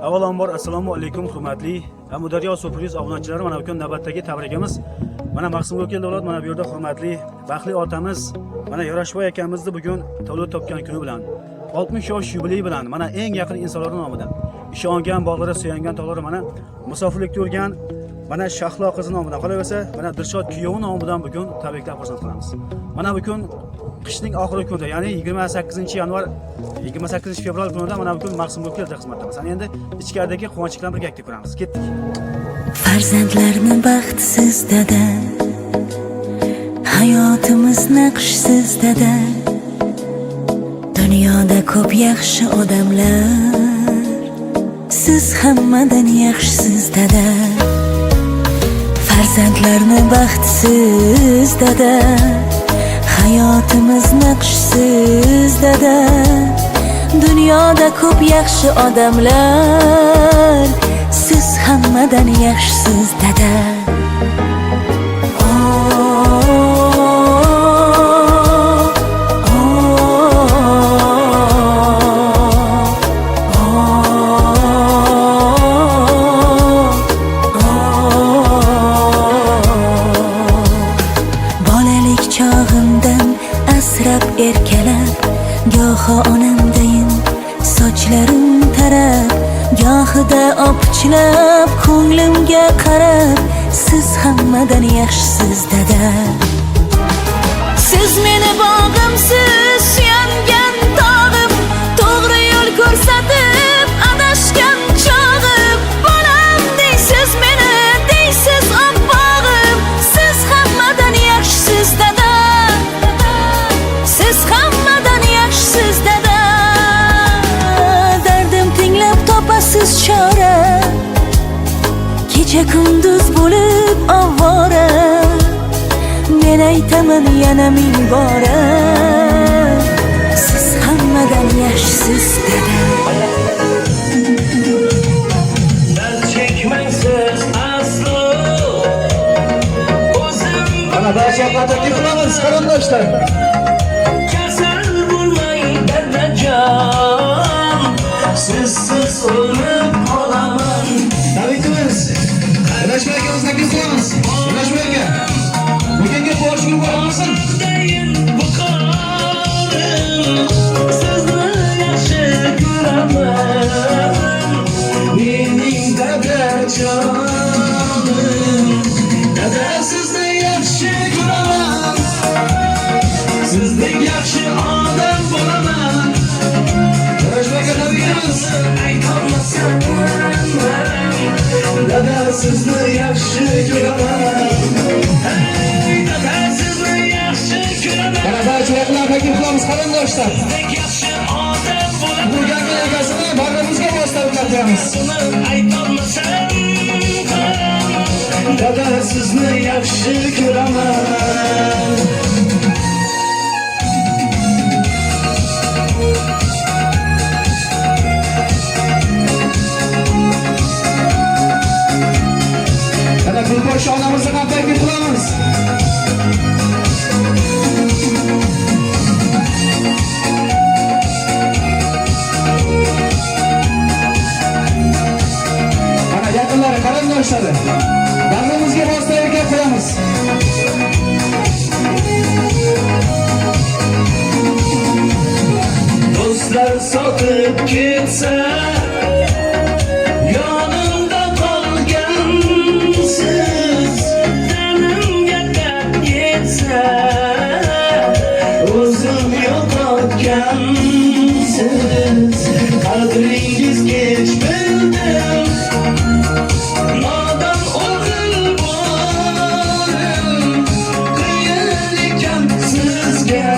Avvalambor assalomu alaykum hurmatli Amudaryo Surpriz obunachilari, mana bugun navbatdagi tabrigimiz mana Maqsimga keldi avlod. Mana bu yerda hurmatli baxtli otamiz mana Yorashboy akamizni bugun tavlid topgan kuni bilan 60 yosh yubiley bilan mana eng yaqin insonlar nomidan ishongan bog'lari, suyangan tog'lari mana musofirlikda yurgan mana Shahlo qizi nomidan, qolaversa mana Dilshod kuyovi nomidan bugun tabriklar xursand qilamiz. Mana bugun qishning oxirgi kunida, ya'ni 28-yanvar 28-fevral kunida mana bugun Maqsimga keldi xizmatimiz. Ana endi ichkaridagi quvonchliklarni birga ko'ramiz. Ketdik. Farzandlarni baxtsiz dada, hayotimiz naqshsiz dada. Dunyoda ko'p yaxshi odamlar, siz hammadan yaxshisiz dada. Farzandlarni baxtsiz dada, hayotimiz naqshsiz dada. Dunyoda ko'p yaxshi odamlar, siz hammadan yaxshisiz dada. Bolalik chog'imdan asrab erkalab, goho onamdayin sochlarim tarab, gohida opichlab ko'nglimga qarab, siz hammadan yaxshisiz dada. Siz meni bog'imsiz, suyangan tog'im, to'g'ri yo'l ko'rsatib adashgan chog'im. Bolam deysiz meni, deysiz oppog'im, siz hammadan yaxshisiz dada. Siz hammadan yaxshisiz dada. Dardim tinglab topasiz chora, kecha kunduz bo'lib ovora. Men aytaman yana ming bora, siz hammadan yaxshisiz dada. Dard chekmangsiz aslo, o'zim Mana barcha taklif qilamiz qarindoshlar. kasal bo'lmay dadajon, sizsiz o'lib qolaman. Tabriklaymiz. Yorashboy akamizni taklif qilamiz. Yorashboy aka, bugungi boshing bo'lmasin. Dayin bu qorim, sizni yaxshi ko'raman. Mening dadajonim, dada sizni yaxshi ko'raman. Sizdek yaxshi odam bo'laman. Yorashboy aka tabriklaymiz. Aytolmasam, dada sizni yaxshi ko'raman. Hey, dada sizni yaxshi ko'raman. Mana barchalar bilan taklif qilamiz qarindoshlar. Sizdek yaxshi odam bo'laman. Bu yangi egasini bag'rimizga boshlab o'tkazamiz. Aytolmasam, dada sizni yaxshi ko'raman. Mana Gulbosh onamizni ham taklif qilamiz. Mana yaqinlari, qarindoshlari, bag'rimizga bostirib qo'yamiz. Do'stlar sotib ketsa, yonimda qolgansiz. Tanimga dard yetsa, o'zim yo'qotgansiz. Qadringiz kech bildim, nodon o'g'il bo'lim. Qiyin ekan sizga,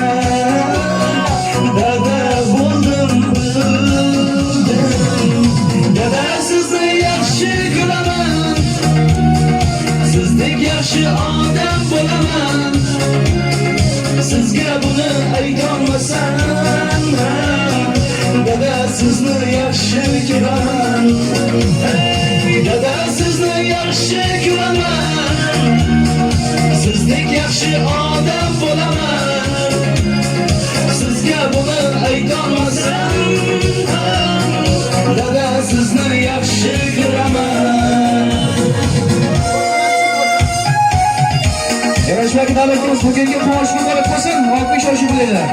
dada bo'ldim bildim. Dada sizni yaxshi ko'raman, sizdek yaxshi odam bo'laman. Sizga buni aytolmasam, dada sizni yaxshi ko'raman. Hey, dada sizni yaxshi ko'raman. Sizdek yaxshi odam bo'laman. Sizga buni aytolmasam, dada sizni yaxshi kiraman. Yarashmaki davlatimiz bugungi quvonchli bo'lib qolsin, olqish oshib bilaylar.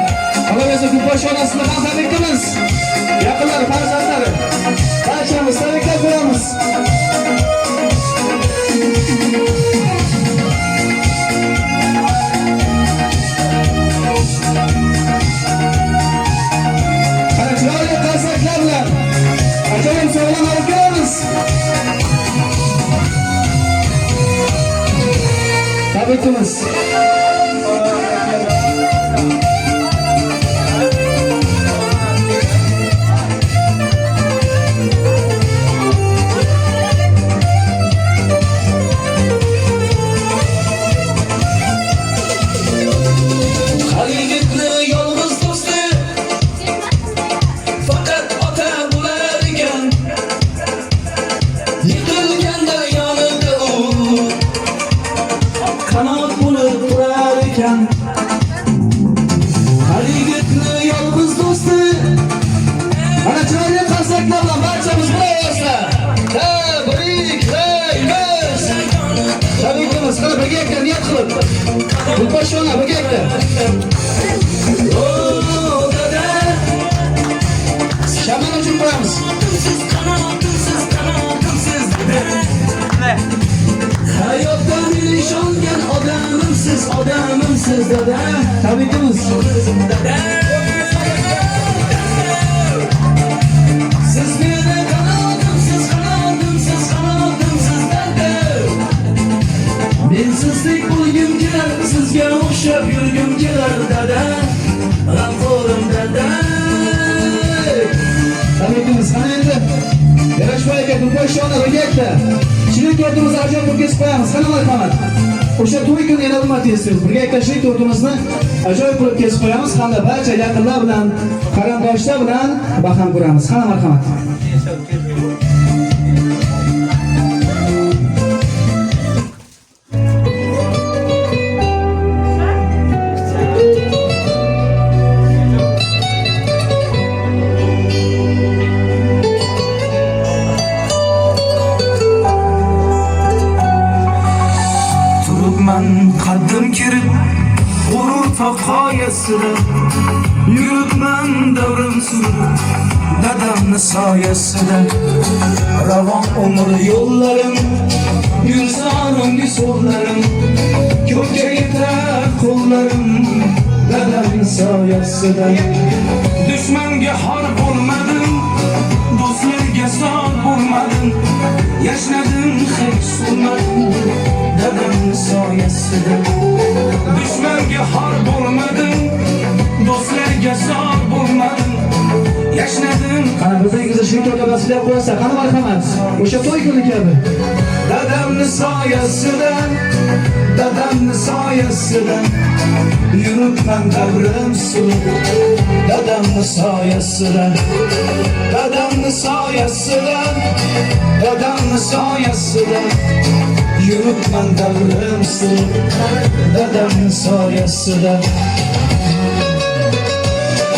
Qolaversa ko'pbosh onasini ham tabrik qilamiz. Yaqinlari, farzandlari, barchamiz tabriklab qo'yamiz. Qani chiroyli qarsaklar bilan ajoyib sog'lom olib kelamiz. Tabrikimiz. Yigitni yolg'iz do'sti faqat ota bo'lar ekan. Yiqilganda yonida u qanot bo'lib turar ekan. Har yigitni yolg'iz do'sti. Mana chiroyli qarsaklar bilan barchamiz bilayozlar. Tabriklaymiz. Tabriklaymiz. Qani birga yakka niyat qilib. Ko'pbosh ona birga yakka. Shaman uchun qo'yamiz. Hayotdan ishongan odamimsiz, odamimsiz dada. Tabriklaymiz. Siz meni qanotimsiz, qanotimsiz, qanotimsiz dada. Men sizdek bo'lgim kelar, sizga o'xshab yurgim kelar dada. G'amxo'rim dada. Tabriklaymiz. Qani endi Yarashmay aka, ko'pbosh ona birga yakka. Shirin tortimizni ajoyib qilib kesib qo'yamiz. Qani marhamat. O'sha to'y kuni yana nima deysiz? Birga yakka shirin tortimizni ajoyib qilib kesib qo'yamiz hamda barcha yaqinlar bilan, qarindoshlar bilan baham ko'ramiz. Qani marhamat. Turibman qaddim kirib g'urur toqoyasida, yuribman davrim surib dadamni soyasida. Ravon umr yo'llarim, yursa onamga so'zlarim, ko'kka yetar qo'llarim dadamni soyasida. Dushmanga xor bo'lmadim, do'stlarga sog' bo'lmadim, yashnadim hech so'nmadim dadamni soyasida. Dushmanga xor bo'lmadim, do'stlarga sog' bo'lmadim, yashnadim. Qani bizga shirin tortga vasilab qo'ysa, qani marhamat. O'sha to'y kuni kabi. Dadamni soyasida, dadamni soyasida, yuribman davrim surib dadamni soyasida. Dadamni soyasida, dadamni soyasida, yuribman davrim surib dadamni soyasida.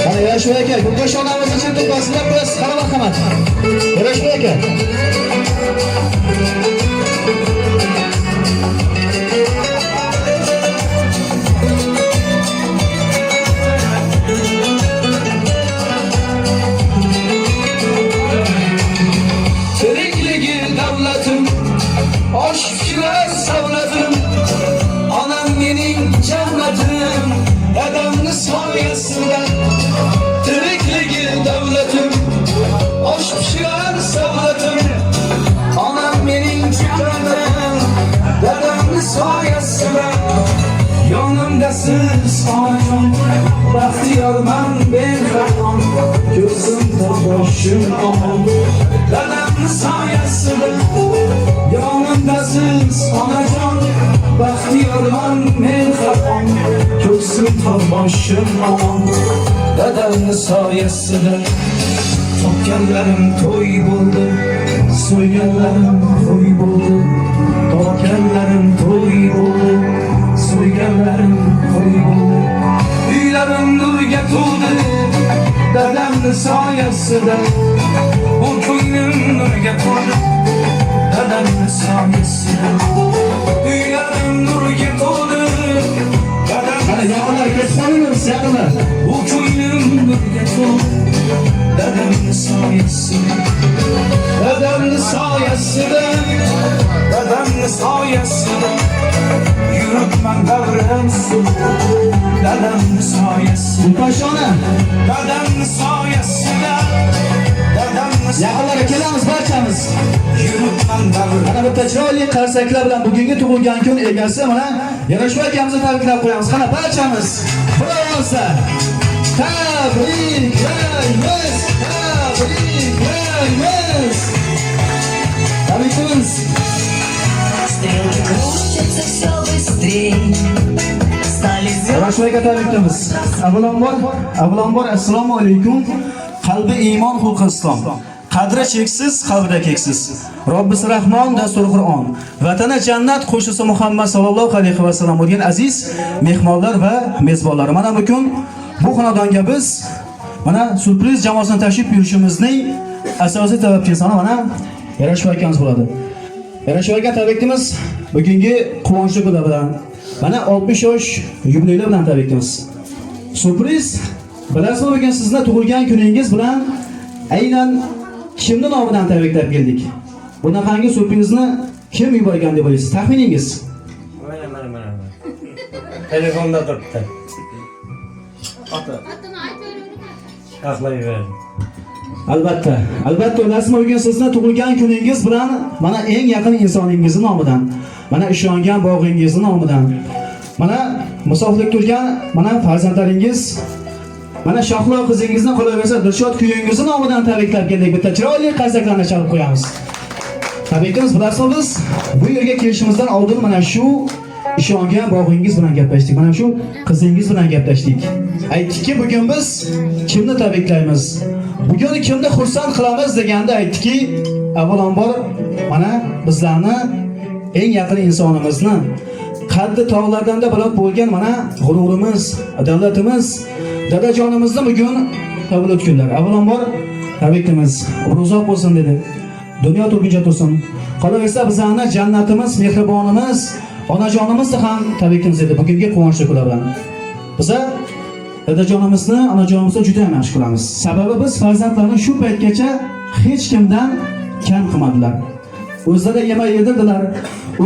Qani Yarashmay aka, ko'pbosh onamizni shirin tortga vasilab qo'yasiz. Qani marhamat. Yarashmay aka. Tirikligi davlatim, osh pishrar savlatim, onam mening jannatim, dadamni soyasida. Tirikligi davlatim, osh pishrar savlatim, onam mening jannatim, dadamni soyasida. Yonimdasiz onajon, baxtiyorman ben qahon, ko'zimda boshim omon dadamni soyasida. Yonimdasiz onajon, baxtiyorman men qahon, ko'zimda boshim omon dadamni soyasida. Topganlarim to'y bo'ldi, so'yganlarim to'y bo'ldi. Topganlarim to'y bo'ldi, so'yganlarim to'y bo'ldi. Uylarim nurga to'ldi dadamni soyasida. Bu ko'nglim nurga to'ldi sayesinde Dedemni sayesinde Dedemni sayesinde Yürütmem devrim Dedemni sayesinde Ulpaşona Dedemni sayesinde Dedemni yaqinlarga kelamiz barchamiz. Yürütmem devrim Mana bu chiroyli qarsaklar bilan bugungi tug'ilgan kun egasi mana Yarashboy akamizni tabriklab qo'yamiz. Qana barchamiz birovosa tabriklaymiz, tabriklaymiz. Tabriklaymiz. Стрелки крутятся все быстрее. Стали звезды. Yarashboy aka tabriklaymiz. Avvalambor assalomu alaykum. Qalbi iymon, xulqi islom. Qadri cheksiz, qalbida keksiz. Robbis Rahmon, dastur Qur'on. Vatana jannat, qo'shisi Muhammad sallallohu alayhi va sallam bo'lgan aziz mehmonlar va mezbonlar. Mana bu kun bu xonadonga biz mana surpriz jamoasini tashrif buyurishimizning asosiy sababchisi mana Yarashboy akamiz bo'ladi. Yarashboy aka tabriklaymiz. Bugungi quvonchli kun bilan mana 60 yosh yubileylar bilan tabriklaymiz. Surpriz bilasizmi, bugun sizning tug'ilgan kuningiz bilan aynan kimning nomidan tabriklab keldik? Bunaqangi surprizni kim yuborgan deb o'ylaysiz? Taxminingiz? Mana. Telefonda turibdi. Ota. Aqlayver. Albatta olasizmi, bugun sizning tug'ilgan kuningiz bilan mana eng yaqin insoningizning nomidan, mana ishongan bog'ingizning nomidan, mana musofirlik turgan mana farzandlaringiz, mana Shohlo qizingizni qolaversa Dilshod kuyingizning nomidan tabriklab keldik. Bitta chiroyli qarsaklarni chalib qo'yamiz. Tabriklaymiz. Bilasizmi, biz bu yerga kelishimizdan oldin mana shu ishongan bog'ingiz bilan gaplashdik. Mana shu qizingiz bilan gaplashdik. Aytdikki, bugun biz kimni tabriklaymiz? Bugun kimni xursand qilamiz deganda aytdiki, avvalambor mana bizlarni eng yaqin insonimizni, qaddi tog'lardan-da baland bo'lgan mana g'ururimiz, davlatimiz, dadajonimizni bugun tavlid kunlari. Avvalambor tabriklaymiz. Umr uzoq bo'lsin dedi. Dunyo turguncha tursin. Qolaversa bizlarni jannatimiz, mehribonimiz, onajonimizni ham tabriklaymiz dedi bugungi quvonchli kunlar bilan. Biza dadajonimizni, onajonimizni juda ham yaxshi ko'ramiz. Sababi biz farzandlarni shu paytgacha hech kimdan kam qilmadilar. O'zlari yemak yedirdilar,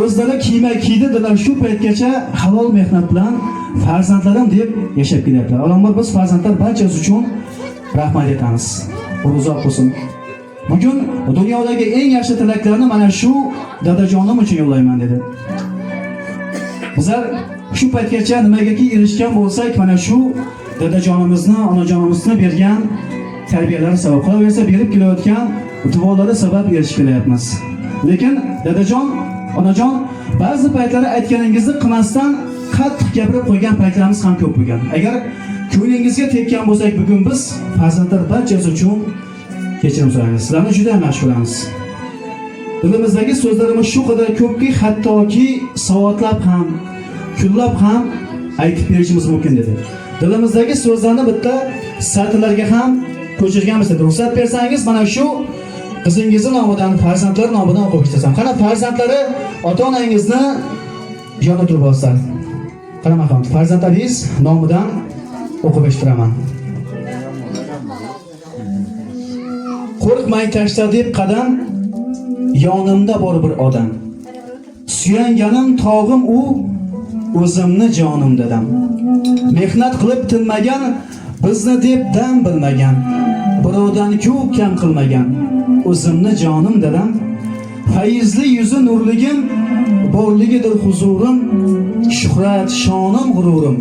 o'zlari kiyma kiydirdilar. Shu paytgacha halol mehnat bilan farzandlarim deb yashab kelyaptilar. Alloh biz farzandlar barchasi uchun rahmat aytamiz. Uzoq bo'lsin. Bugun dunyodagi eng yaxshi tilaklarni mana shu dadajonim uchun yo'llayman dedi. Bizlar shu paytgacha nimagaki erishgan bo'lsak, mana shu dadajonimizni, onajonimizni bergan tarbiyalari sabab, qolaversa berib kelayotgan duolari sabab erishib kelyapmiz. Lekin dadajon, onajon ba'zi paytlari aytganingizni qilmasdan qattiq gapirib qo'ygan paytlarimiz ham ko'p bo'lgan. Agar ko'nglingizga tekkan bo'lsak, bugun biz farzandlar barchasi uchun kechirim so'raymiz. Sizlarni juda ham yaxshi ko'ramiz. Dilimizdagi so'zlarimiz shu qadar ko'pki, hattoki soatlab ham, kunlab ham aytib berishimiz mumkin dedi. Dilimizdagi so'zlarni bitta satrlarga ham ko'chirganmiz dedi. Ruxsat bersangiz, mana shu qizingizning nomidan, farzandlar nomidan o'qib ketsam. Qana farzandlari ota-onangizni yonida turib olsa. Qaramaxon, farzandlaringiz nomidan o'qib eshitiraman. Qo'rqmang tashla deb qadam, yonimda bor bir odam. Suyanganim tog'im u, o'zimni jonim dadam. Mehnat qilib tinmagan, bizni deb dam bilmagan. Birovdan ko'p kam qilmagan, o'zimni jonim dadam. Fayizli yuzi nurligim, borligidir huzurim. Shuhrat shonim g'ururim,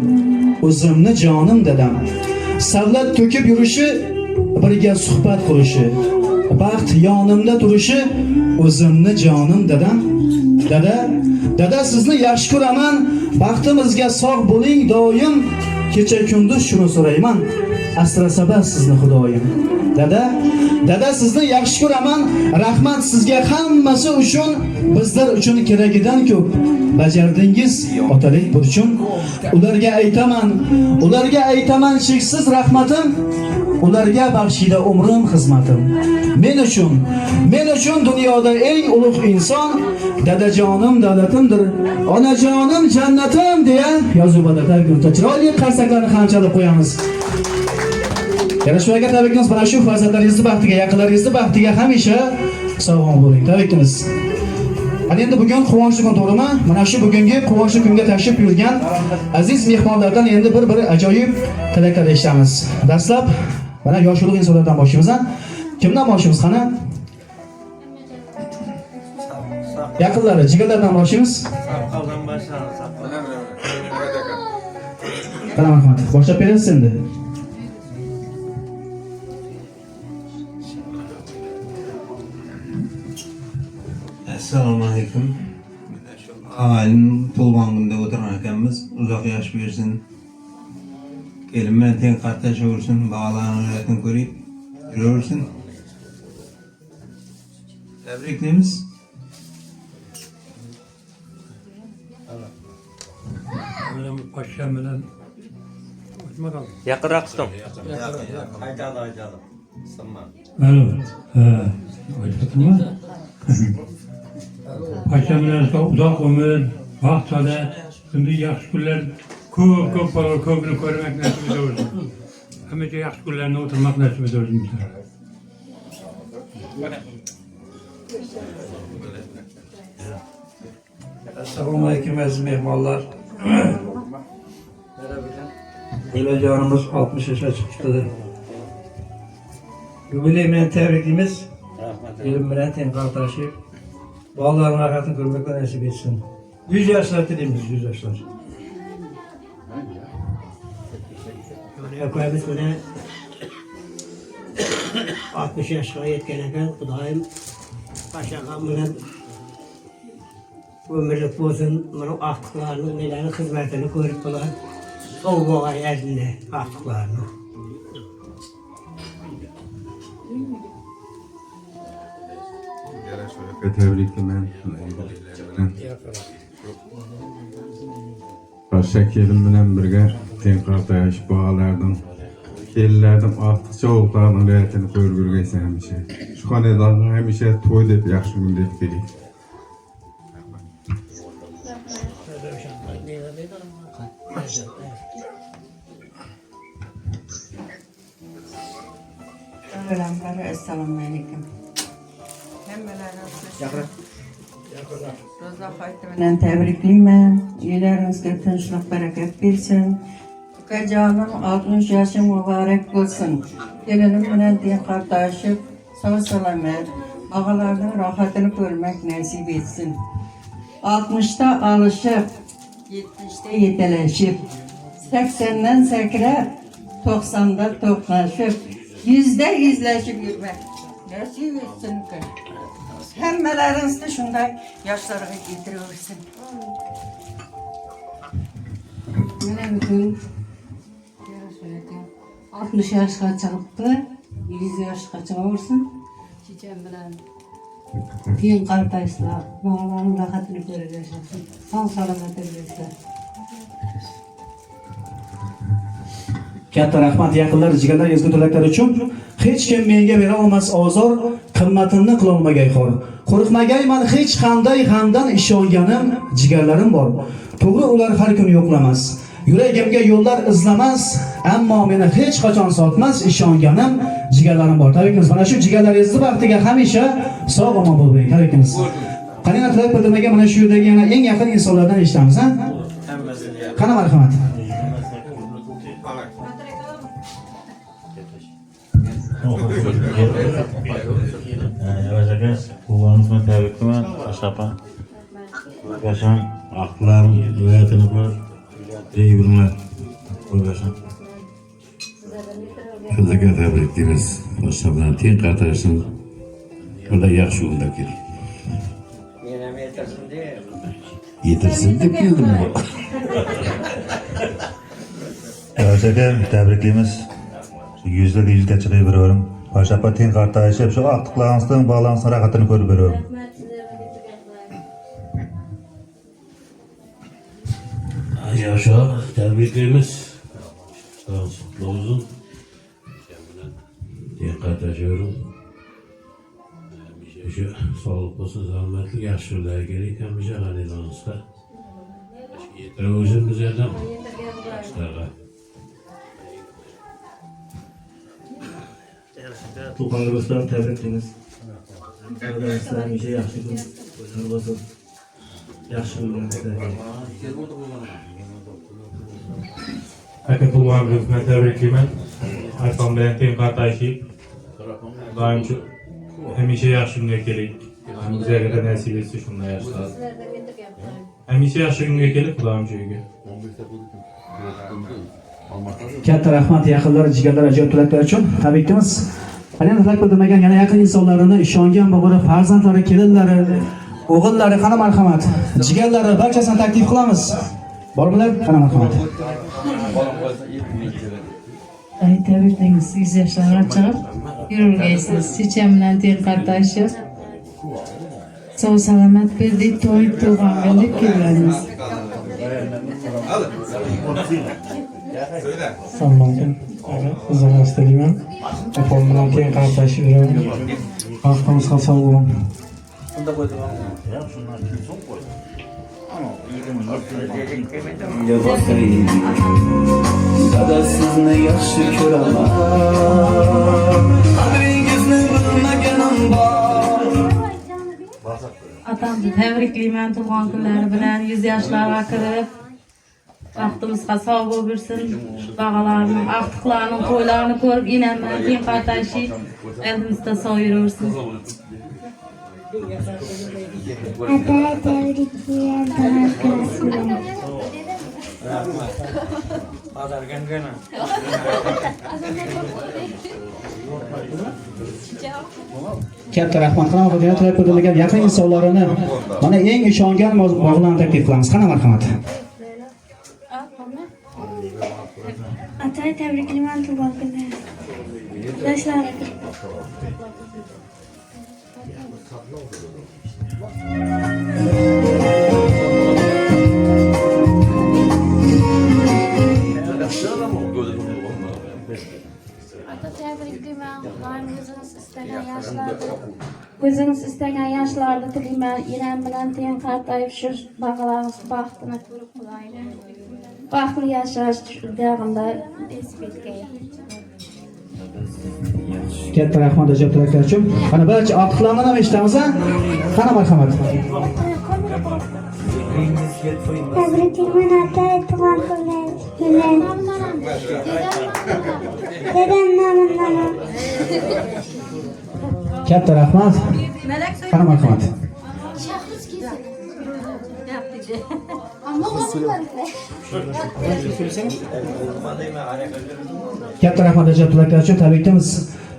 o'zimni jonim dadam. Savlat to'kib yurishi, birga suhbat qurishi, baxt yonimda turishi, o'zimni jonim dadam. Dada sizni yaxshi ko'raman, baxtimizga sog' bo'ling doim, kecha kunduz shuni so'rayman, asrasaba sizni xudoyim. Dada sizni yaxshi ko'raman, rahmat sizga hammasi uchun, bizlar uchun keragidan ko'p bajardingiz otalik burchun. Ularga aytaman cheksiz rahmatim, ularga baxshida umrim xizmatim. Men uchun dunyoda eng ulug' inson dadajonim davlatimdir, onajonim jannatim deya yozuvda tarbiyaga chiroyli qarsaklarni ham chalib qo'yamiz. Yarashma aka tabriklaymiz. Mana shu farzandlaringizni baxtiga, yaqinlaringizni baxtiga hamisha sog' bo'ling. Tabriklaymiz. Ana endi bugun quvonchli kun, to'g'rimi? Mana shu bugungi quvonchli kunga tashrif buyurgan aziz mehmonlardan endi bir ajoyib tilaklar eshitamiz. Dastlab mana yosh ulug' insonlardan boshlaymiz. Kimdan boshlaymiz qani? Yaqinlari, jigarlardan boshlaymiz. Qolgan boshlansa. Qani rahmat. Boshlab berasiz endi. Assalomu alaykum. Ailim tug'ilgan kunda o'tirgan ekanmiz. Uzoq yosh bersin. Kelim bilan teng qatnashaversin, bog'lanishini ko'rib yuraversin. Tabriklaymiz. Paşam bilen hoşuma kaldı. Yaqinroq tuting. Aytadi. Sinma. Alo. Hoşuma Paşam bilen uzak ömür, baxt saadet, şimdi yaxshi kunlar ko'p bor, ko'pini ko'rmak nasib etsin. Hamisha yaxshi kunlarni o'tirmak nasib etsin bizlarga. Assalomu alaykum aziz mehmonlar. Bolajonimiz 60 yoshga chiqdi. Yubiley bilan tabriklaymiz. Elim bilan tengqartashib, bolalarning rohatini ko'rmakka nasib etsin. 100 yoshlar tilaymiz, 100 yoshlar. Akabimiz buna 60 yaşına yetken ekan, Xudoyim Paşaqam bilan ömürlük bo'lsin, mana aqliqlarni, nelarni xizmatini ko'rib qolar. Sog' bo'lgan yerdinde aqliqlarni. Tebrikler. Başka kelim bilen birge tenkartaş bağlardım. Kellerdim artıkça oğullarının rəyətini görgürgeysen hemişe. Şu hanedarlı hemişe toy dep, yaxşı gün dep gelik. Assalamu alaykum. Roza Xotimadan tabriklayman. Uylaringizga tinchlik, barakat bersin. Ukajonim 60 yoshing muborak bo'lsin. Kelinim bilan teng qardoshib, sog' salomat, og'alarning rohatini ko'rmak nasib etsin. 60da alışıp, 70'de yetelashib, 80'dan sakrab, 90'da to'qnashib, 100'de yüzleşip yürümek nasip etsin ki. Hemmelerinizde şunday yaşlarına getiriyorsun. Mana bugün 60 yoshga chiqibdi, 100 yoshga chiqaversin. Checham bilan teng qardoshlar, bolalarning rohatini ko'rib yashasin. Sog' salomat bo'lsinlar. Katta rahmat yaqinlar, jigarlar, ezgu tilaklar uchun. Hech kim menga bera olmas ozor, qimmatimni qila olmagay xor. Qo'rqmagayman hech qanday g'amdan, ishonganim jigarlarim bor. To'g'ri, ular har kun yo'qlamas. Yuragimga yo'llar izlamas, ammo meni hech qachon sotmas, ishonganim jigarlarim bor. Tabriklaymiz. Mana shu jigarlaringizni baxtiga hamisha sog' omon bo'ling. Tabriklaymiz. Qanina tilak bildirmagan mana shu yerdagi yana eng yaqin insonlardan eshitamiz, ha? Qani marhamat. Yavaş aka, kulağınızı tebriklemen, aşapa. Arkadaşlar, aklılarım, hayatını koy. İyi günler. Arkadaşlar. Sizlarga tabriklaymiz. Boshqa bilan teng qatorsin. Ular yaxshi yo'lda kel. Meni ham yetirsin deb. Yetirsin deb keldim. Yavaş aka, tebriklaymiz. 100'lik 100'ga chiqib beraverim. Paşapa teng qartayishib, shu aqtiqlaringizdan bog'lansin, rohatini ko'rib beraverim. Yaşa, tebriklerimiz. Sağlıklı olsun. Dikkat ediyorum. Şu sağlıklı, selametli yaşlılar gerek. Hemce hanedanızda. Yetirebiliriz yerden. tug'ilganingiz bilan tabriklaymiz. Sizlar hamisha yaxshi kun bo'lsin. Yaxshi kunlar. Aka tug'ilganingiz bilan tabriklayman. Arqon bilan teng qatnashib, doim shu hamisha yaxshi kunga keling. Bizlarga nasib etsin shunday yoshlar. Hamisha yaxshi kunga kelib, xudoim joyiga. Katta rahmat yaqinlar, jigarlar, ajoyib tilaklar uchun. Tabriklaymiz. Hali tilak bildirmagan yana yaqin insonlarini ishongan bo'lib, farzandlari, kelinlari, o'g'illari qana marhamat, jigarlari barchasini taklif qilamiz. Bormilar? Qana marhamat. Tabriklaymiz. 100 yoshlarga chiqib, yururgaysiz. Checham bilan teng qatnashib, sog' salomat berdik, to'y tug'ilgan deb kelamiz. Assalomu alaykum. Sizlarga istayman. Opam bilan teng qatnashib yuraman. Vaqtimizga sog' bo'ling. Dada sizni yaxshi ko'raman. Qadringizni bilmaganim bor. Atamni tabriklayman tug'ilgan kunlari bilan 100 yoshlarga kirib, vaqtimizga sog' bo'lib yursin. Bag'alarning, aqtiqlarning, to'ylarini ko'rib, inam bilan teng qatnashib, elimizda sog' yuraversin. Katta rahmat qilamiz. Tilak bildirmagan yaqin insonlarini mana eng ishongan bog'larni taklif qilamiz. Qana marhamat. Atay tabriklayman tug'ilgan kunlar. Yoshlar. O'zingiz istagan yoshlarda tilayman. Inam bilan teng qatnashib shu bag'alaringiz baxtini ko'rib qolaylik. Baxtli yashash davomida nasib etgay. Katta rahmat ajoyib tilaklar uchun. Mana barcha ortiqlarni ham eshitamiz, ha? Qana marhamat. Tabriklayman atay tug'ilgan kunlar. Dedam nomidan. Katta rahmat. Qana marhamat. Katta rahmat ajoyib tilaklar uchun tabriklaymiz.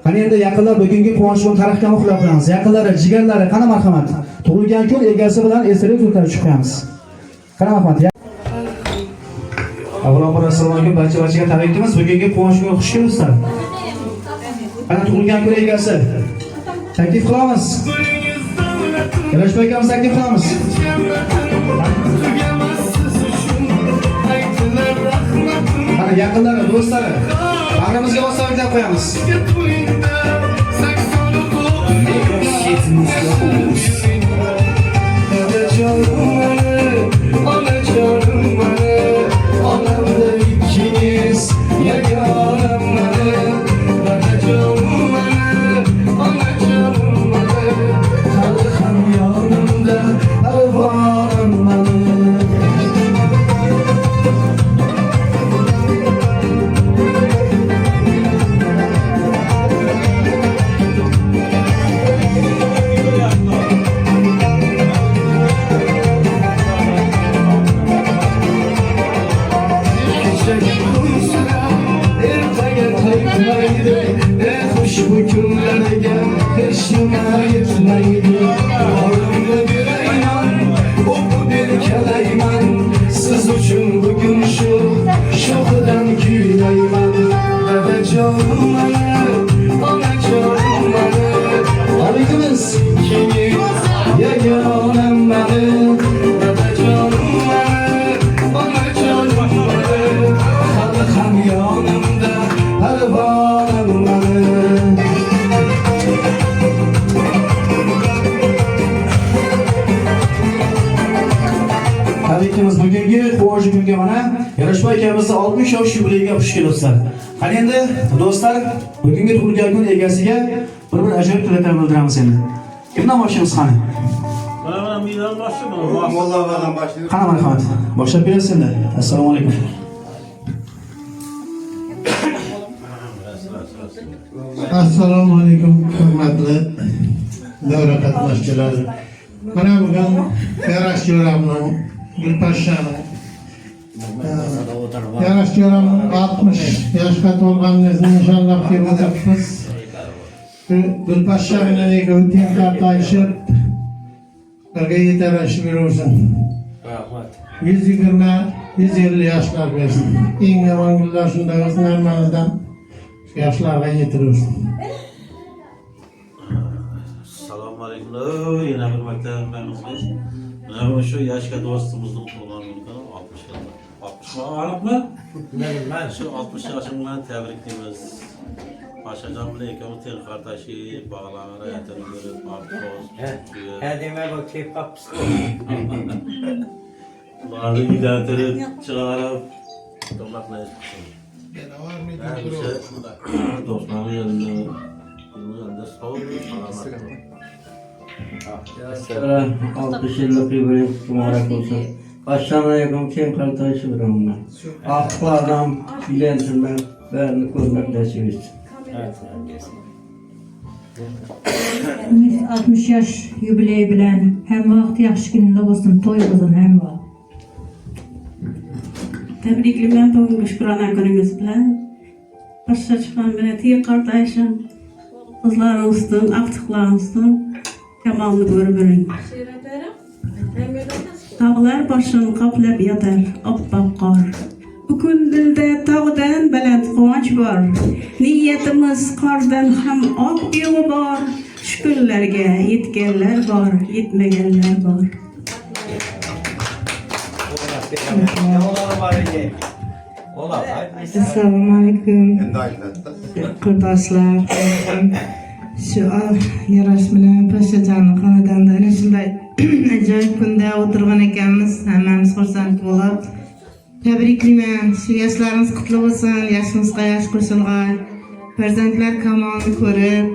Qani endi yaqinlar bugungi quvonch bilan tarixga muhrlab qo'yamiz. Yaqinlari, jigarlari qana marhamat. Tug'ilgan kun egasi bilan esdalik turklarni chiqamiz. Qana marhamat. Avvalambor assalomu alaykum barchaga tabriklaymiz. Bugungi quvonch kuni xush kelibsizlar. Qani tug'ilgan kun egasi. Taklif qilamiz. Yarashbay akamiz taklif qilamiz. Qani yaqinlari, do'stlari, bag'rimizga bosib qo'yamiz. Tabrikimiz bugungi quvonchli kunga mana Yarashbay akamizni 60 yosh yubileyiga xush kelibsizlar. Qani endi do'stlar, bugungi tug'ilgan kun egasiga bir ajoyib tilaklar bildiramiz endi. Kimdan boshlaymiz qani? Mana mendan boshlayman. Mollalardan başlayalım. Qani marhamat. Boshlab berasiz endi. Assalomu alaykum. Assalomu alaykum hurmatli davra qatnashchilari. Mana bugun Yarash Jo'ramning Gulpashshani Yarash Jo'ramning 60 yoshga to'lganligini nishonlab kelib Gulpashsha bilan o'tin tartayishib birga yetarashib yursin. Rahmat. 120-150 yoshlar bersin. Eng yomon kunlar shunday o'z normalidan yoshlarga yetirsin. Assalomu alaykum. Yana bir marta hammangiz. Mana shu yoshga do'stimizning tug'ilgan kuni 60 yil. 60 aniqmi? Men shu 60 yoshim bilan tabriklaymiz. Paşacan bilan ikkovimiz teng qardoshib, bog'larni aytib yurib, avtobus. Ha, demak bu kep qapsiz. Ularni uylantirib, chiqarib, to'maqlaymiz. Do'stlarni yanında sağ olun. 60 yıllık yubiley mübarek olsun. Assalamu alaykum teng qardoshim bilan. Aqlardan bilensin ben barni ko'rmak nasib etsin. 60 yaş yubiley bilen hem vaqt yaxshi kunida bo'lsin, to'y bo'lsin hem vaqt. Tabriklayman bugungi shukrona kuningiz bilan. Boshqa chiqqan bilan teng qardoshim. Qizlarimizdan, aqtiqlarimizdan kamolni ko'rib yuring. Tog'lar boshini qoplab yotar, oppoq qor. Bugün dilde tağdan baland quvonch bor. Niyatimiz qordan ham oq yo'g'i bor. Shukrlarga yetganlar bor, yetmaganlar bor. Assalomu alaykum. Qardoshlar. Shu Yarash bilan Paşacanning xonadonida shunday ajoyib kunda o'tirgan ekanmiz. Hammamiz xursand bo'lib tabriklayman. Shu yoshlarimiz qutlu bo'lsin. Yoshimizga yosh qo'shilgan farzandlar kamolni ko'rib,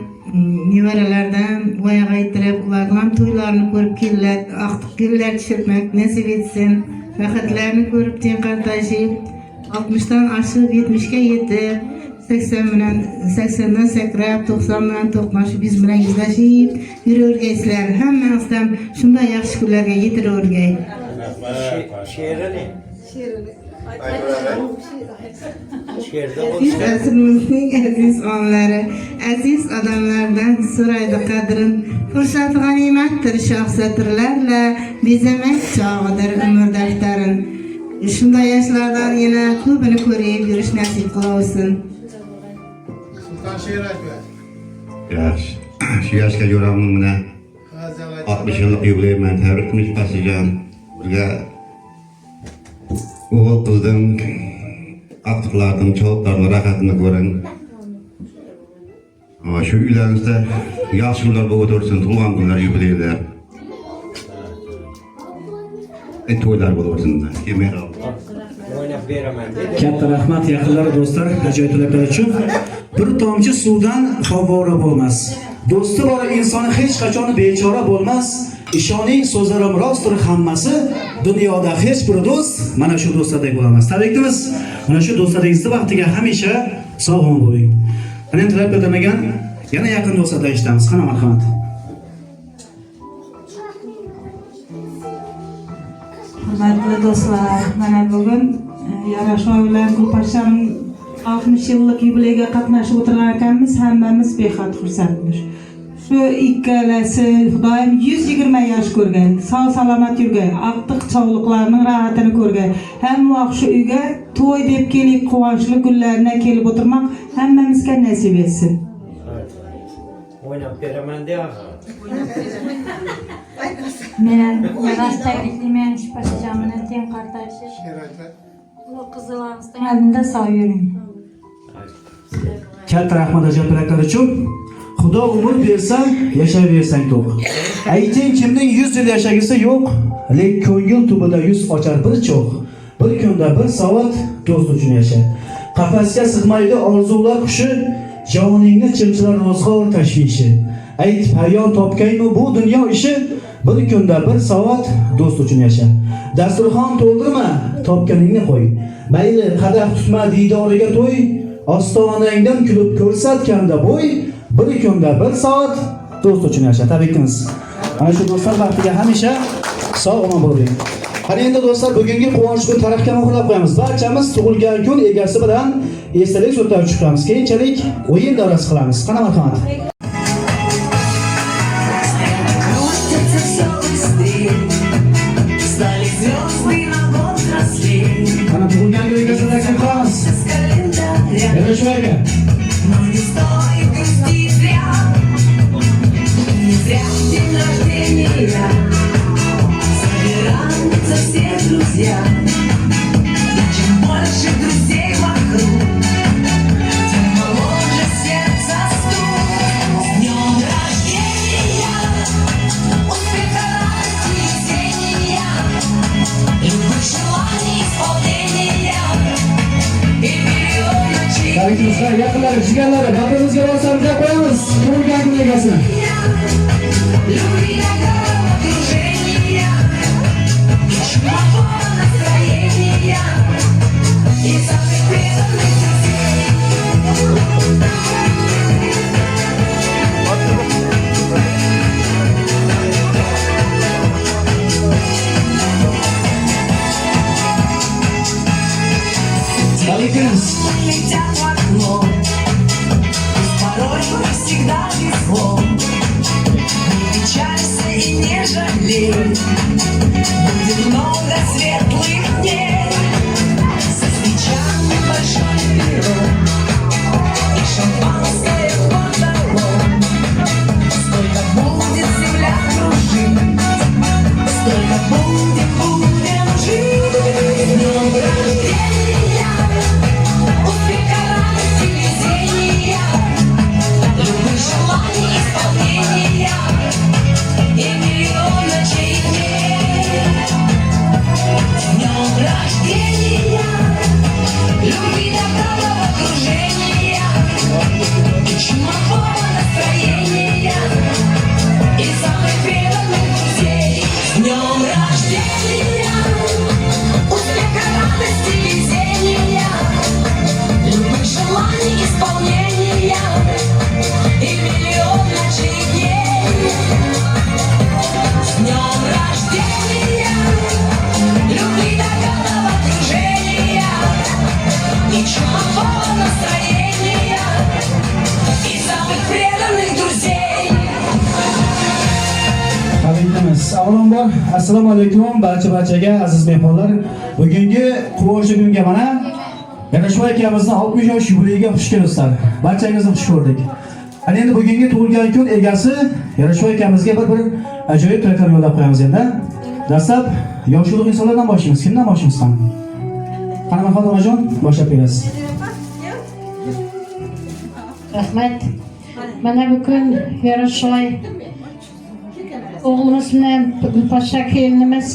nevaralardan voyaga yetirib, ularning to'ylarini ko'rib kelib, aqtiqlar tushirmak nasib etsin. Faxrlarni ko'rib teng qardoshib, 60dan oshib 70ga yetib, 80dan sakrab, 90dan to'qnashib, biz bilan yuzlashib yuravergaysizlar. Hammangizdan shunday yaxshi kunlarga yetiravergay. She'rini. Biz asrimizning aziz onlari, aziz odamlardan so'raydi qadrin. Fursat g'animatdir shoh satrlarla, bezamak chog'idir umr daftarin. Shunday yoshlardan yana ko'pini ko'rib yurish nasib qilsin. Yaxshi. Shu yoshga Jo'ramning bilan 60 yillik yubiley bilan tabriklaymiz Paşacan. Birga o'g'il qizning aqtiqlarning javoblarining rohatini ko'ring. Shu uylaringizda yaxshi kunlar bo'lib o'tsin, tug'ilgan kunlar, yubileylar. To'ylar bo'lib o'tsin. O'ynab beraman dedi. Katta rahmat yaqinlar do'stlar, ajoyib tilaklar uchun. Bir tomchi suvdan favvora bo'lmas. Do'sti bor insoni hech qachon bechora bo'lmas. Ishoning so'zlarim rostdir hammasi. Dunyoda hech bir do'st mana shu do'stlardek bo'lamiz. Tabriklaymiz. Mana shu do'stlaringizni vaqtiga hamisha sog' bo'ling. Qani tilab o'tamagan yana yaqin do'stlardan eshitamiz. Qani marhamat. Hurmatli do'stlar, mana bugun Yarash bilan Gulpashshaning 60 yillik yubileyga qatnashib o'tirgan ekanmiz. Hammamiz behad xursandmiz. Shu ikkalasi Xudoyim 120 yosh ko'rgan, sog' salomat yurgan, aqtiq chog'liqlarning rohatini ko'rgan. Hamma vaqt shu uyga to'y deb kelib, quvonchli kunlarga kelib o'tirmoq hammamizga nasib etsin. O'ynab beraman dedi. Men Yarash tabriklayman, Paşacan bilan teng qardoshib. Bu qizlarimizning oldida sog' yuring. Katta rahmat ajoyib tilaklar uchun. Xudo umr bersa, yashayversang to'q. Ayting kimning 100 yil yashagisi yo'q, lekin ko'ngil tubida yuz ochar bir cho'q. Bir kunda bir soat do'st uchun yasha. Qafasga sig'maydi orzular qushi, joningni chimchilar ro'zg'or tashvishi. Ayt payon topgaymi bu dunyo ishi, bir kunda bir soat do'st uchun yasha. Dasturxon to'ldirma, topganingni qo'y. Mayli qadah tutma diydoriga to'y, ostonangdan kulib ko'rsatganda bo'y, bir kunda bir soat do'st uchun yasha. Tabriklaymiz. Ana shu do'stlar baxtiga hamisha sog' omon bo'ling. Qani endi do'stlar, bugungi quvonch kun tarafga muhrlab qo'yamiz. Barchamiz tug'ilgan kun egasi bilan esdalik so'zlar chiqamiz. Keyinchalik o'yin davrasi qilamiz. Qani marhamat. Крутится все быстрее, стали звезды на год взрослее. Qani tug'ilgan kun egasi bilan qilamiz. С календаря, Yarashmaydi. но не стоит грустить зря. Не зря день рождения собираются все друзья. И чем больше друзей вокруг, тем моложе сердце стук. С днем рождения, успеха, радости, везения, любых желаний исполнения и миллион ночей. Tabriklaymiz. Yaqinlari, jigarlari, bag'rimizga rostamizga qo'yamiz. Tug'ilgan kun egasini. Любви такого окружения, и чумового настроения, и самых преданных друзей. Tabriklaymiz. Летят в окно, пусть порой не всегда везло. Не печалься и не жалей, будет много светлых дней. Со свечами большой пирог и шампанское подолом. Столько будет земля кружить, столько будем жить. С днем рождения, успеха, радости, везения, любых желаний исполнения и миллион ночей и дней. С днем рождения, любви такого окружения, и чумового настроения, и самых преданных друзей. С днем рождения, успеха, радости, везения, любых желаний исполнения и миллион ночей и дней. С днем рождения, любви такого окружения, и чумового настроения, и самых преданных друзей. Tabriklaymiz. Avvalambor, assalomu alaykum barchaga aziz mehmonlar. Bugungi quvonchli kunga mana Yarashboy akamizning 60 yosh yubileyiga xush kelibsizlar. Barchangizni xush ko'rdik. Ana endi bugungi tug'ilgan kun egasi Yarashboy akamizga bir ajoyib tilaklar yo'llab qo'yamiz endi. Dastlab yosh ulug' insonlardan boshlaymiz. Kimdan boshlaymiz qani? Qani marhamat onajon, boshlab berasiz. Rahmat. Mana bugün Yarashboy oğlumuz bilan Gulposhsha kelinimiz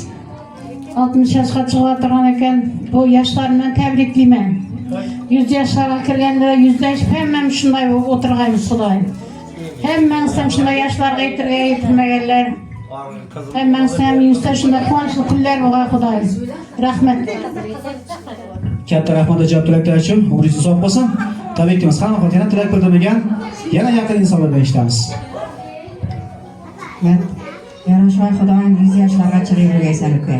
60 yoshga chiqayotgan ekan. Bu yoshlar bilan tabriklayman. 100 yoshlarga kirganda yüzleşip hemen shunday o'tirgaymiz Xudoyim. Hammamiz ham shunday yoshlarga yetirmaganlar. Hammamiz ham yuzda shunday quvonchli kunlar bo'lgan Xudoyim. Rahmat. Katta rahmat ajab tilaklar uchun. Umringiz uzoq bo'lsin. Tabriklaymiz. Hamma yana tilak bildirmagan, yana yaqin insonlardan eshitamiz. Yarashboy Xudoyim 100 yoshlarga chiqib yurgaysan uka.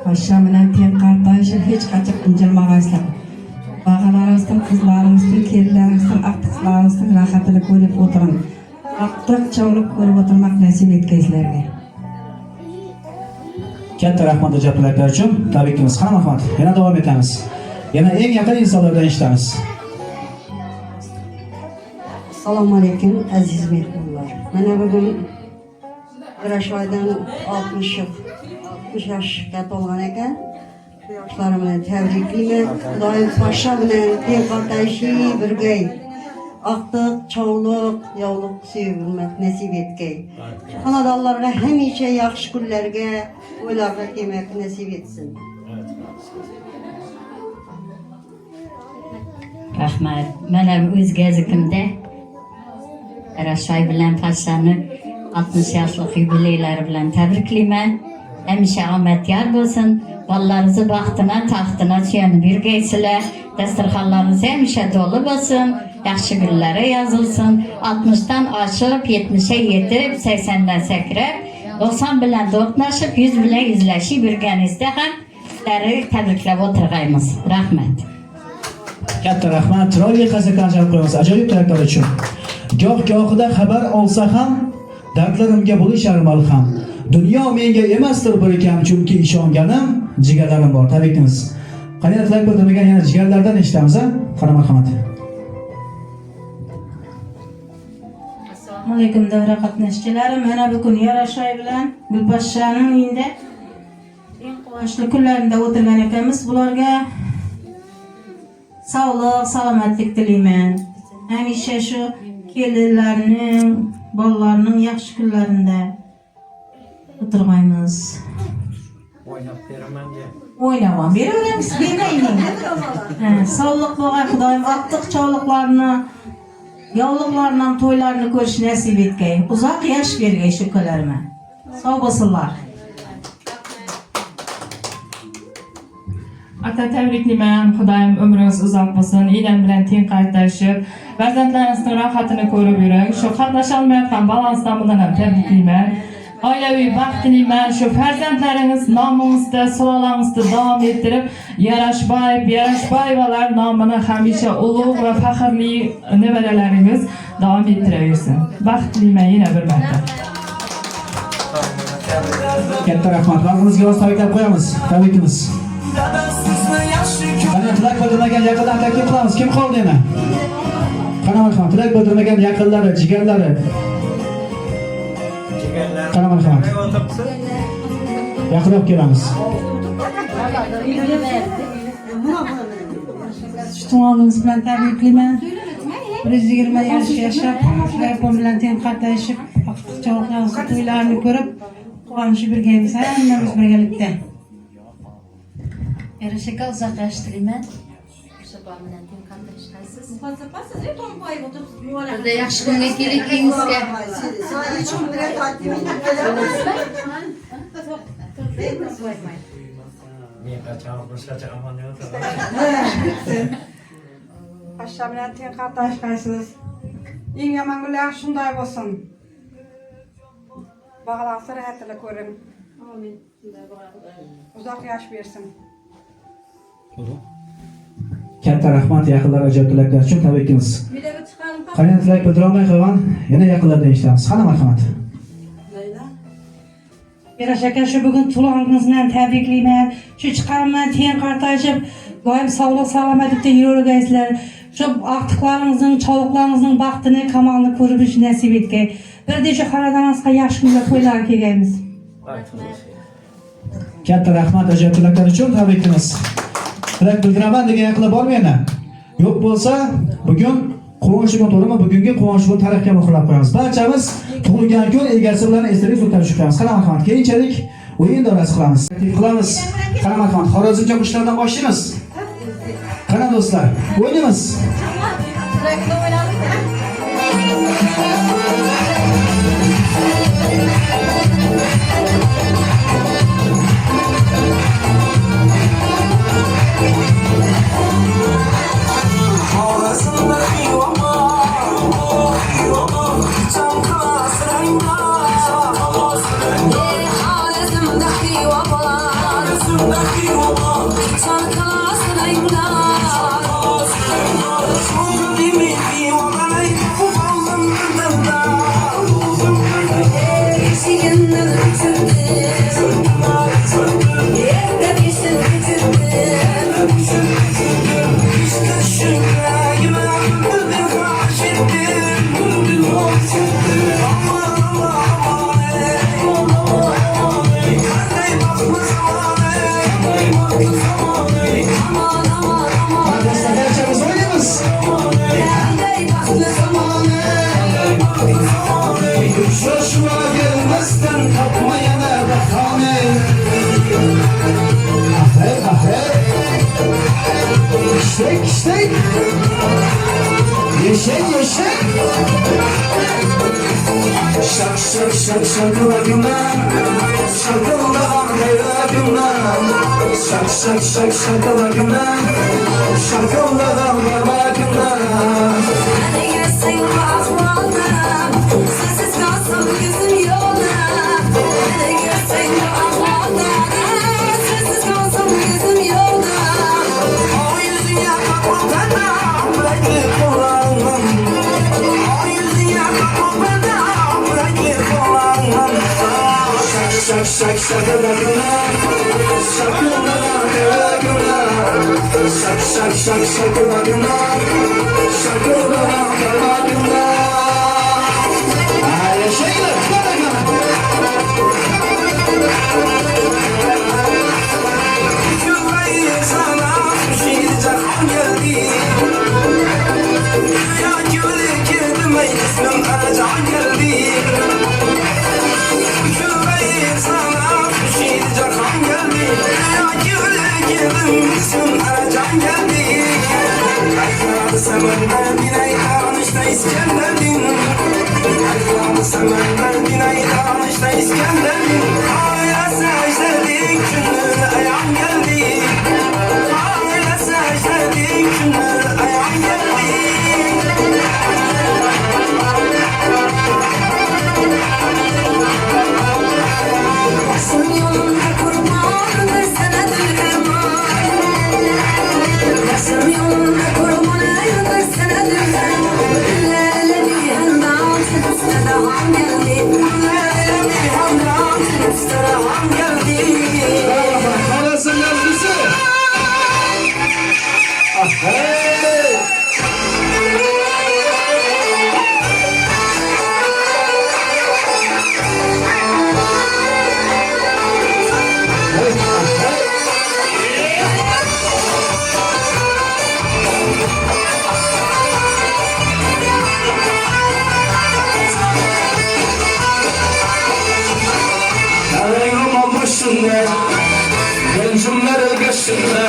Poshsha bilan teng qardoshib hech qachon injilmag'aysizlar. Bag'alarimizdan, qizlarimizdan, kelilarimizdan, aqtiqlarimizdan rohatini ko'rib o'tiring. Aqtiq chog'lik ko'rib o'tirmak nasib etgaysizlarga. Katta rahmat ajab tilaklar uchun. Tabriklaymiz. Hamma rahmat. Yana davom etamiz. Yana eng yaqin insonlardan eshitamiz. Assalomu alaykum aziz mehmonlar. Mana bugun Yarashboydan 60 yoshga to'lgan ekan. Shu yoshlarim bilan tabriklayman. Xudoyim poshsha bilan teng qardoshib birgay. Aqtiq, cho'g'liq, yovliq sevib nasib etgay. Xonadonlarga hamisha yaxshi kunlarga, to'ylarga kelmak nasib etsin. Rahmat. Mana o'z gazikimda Yarashbay bilan Pashshani 60 yoshlik yubileylari bilan tabriklayman. Hamisha omad yor bo'lsin. Bolalaringizni baxtina, taxtina suyanib yurgaysizlar. Dasturxonlaringiz hamisha to'la bo'lsin. Yaxshi kunlari yozilsin. 60dan oshib, 70ga yetib, 80dan sakrab, 90 bilan do'qnashib, 100 bilan yuzlashib yurganingizda ham sizlarni tabriklab o'tirg'aymiz. Rahmat. Katta rahmat. Chiroyli qaziqlar jalb qo'yamiz. Ajoyib tilaklar uchun. Goh-gohida xabar olsa ham, dardlarimga bo'lishar malham. Dunyo menga emasdir bir kam, chunki ishonganim jigarlarim bor. Tabriklaymiz. Qanday tilak bildirmagan yana jigarlardan eshitamiz, ha? Qara marhamat. Assalomu alaykum davra qatnashchilari. Mana bugun Yarashbay bilan Gulpashshaning uyida eng quvonchli kunlarida o'tirgan ekanmiz. Bularga sog'lik, salomatlik tilayman. Hamisha shu kelinlarning, bolalarning yaxshi kunlarida o'tirmaymiz. O'ynab beraman deb. O'ynab beraveramiz, bermayman. Sog'lik bo'lgan Xudoyim ortiq chog'liqlarni, yovliqlardan to'ylarni ko'rish nasib etgay. Uzoq yosh bergay shu kunlarga. Sog' bo'lsinlar. Ata tabriklayman. Xudoyim umringiz uzoq bo'lsin. Inan bilan teng qaytashib, farzandlaringizning rohatini ko'rib yuring. Shu qatnasholmayotgan balansdan bilan ham tabriklayman. Oilaviy baxt tilayman. Shu farzandlaringiz nomingizda, salolangizda davom ettirib, Yarashbayvalar nomini hamisha ulug' va faxrli nevaralaringiz davom ettiraversin. Baxt tilayman yana bir marta. Katta rahmat. Vaqtimizga o'z tabriklab qo'yamiz. Tabriklaymiz. Qani tilak bildirmagan yaqinlarni taklif qilamiz. Kim qoldi yana? Qani marhamat. Tilak bildirmagan yaqinlari, jigarlari. Qani marhamat. Yaqinroq kelamiz. Tuyg'unimiz bilan tabriklayman. 120 yosh yashab, shular bilan teng qatnashib, ortiqcha to'ylarni ko'rib, quvonishib yurganmiz hammamiz birgalikda. Yarashaka uzoq yosh tilayman. O'sha bor bilan teng qatnashasiz. Juda yaxshi kunga keligingizga. Men qachon boshqacha amalni Pashsha bilan teng qatnashasiz. Eng yomon kunlar shunday bo'lsin. Bog'larni rohatini ko'ring. Amin. Uzoq yosh bersin. Katta rahmat yaqinlar ajoyib tilaklar uchun tabriklaymiz. Qanday tilak bildira olmay qolgan yana yaqinlardan eshitamiz. Qani marhamat. Yarashaka shu bugun tug'ilganingizni tabriklayman. Shu chiqarman teng qatnashib, doim sog'lik, salomatlikda yuraverasizlar. Shu ortiqlaringizning, choliqlaringizning baxtini, kamolini ko'rib nasib etgay. Birda shu xonadoningizga yaxshi kunlar to'ylar kelganmiz. Katta rahmat ajoyib tilaklar uchun tabriklaymiz. Tilak bildiraman degan yaqinlar bormi yana? Yo'q bo'lsa, bugun quvonchli kun to'g'rimi? Bugungi quvonchli kun tarixga muhrlab qo'yamiz. Barchamiz tug'ilgan kun egasi bilan esdalik o'tkazib chiqamiz. Qani marhamat, keyinchalik o'yin davrasi qilamiz. Qilamiz. Qani marhamat, Xorazmcha qo'shiqlardan boshlaymiz. Qani do'stlar, o'ynaymiz. İştek, iştek. Yeşek, yeşek. Şak, şak, şak, şakılakından. Şakıldan, merakından. Şak, şak, şak, şakılakından. Şakıldan, merakından. Hadi gelsin bakmadan, sensiz kalsam gözüm yolda. Hadi gelsin bakmadan, sensiz kalsam gözüm yolda. O yüzüne bakmadan, bırakıp kullanmam. O yüzüne bakmadan, bırakıp kullanmam. Şak, şak, şakılakından. Şakıldan, merakından. Şak, şak, şak, şakılakından. Şakıldan, merakından. Hayır, şeyler, Yüreğim sana şiirce kan geldi. Ya gülü girdim ey kısmım aracan geldi. Yüreğim sana şiirce kan geldi. Ya gülü girdim kısmım aracan geldi. Ayağını sevenler binayı tanışta İskender'din. Ayağını sevenler binayı tanışta İskender'din. Hala secdedik günler ayağım geldi. Hala secdedik günler ayağım geldi. Başım yolunda kurban versenedir ferman. Başım yolunda kurban versenedir ferman. Lele bir yandan üstüne devam geldi. Lele bir yandan üstüne devam geldi. Parasın yazgısı. Ah, hey! Karayolun başında, gencimlerin kaşında.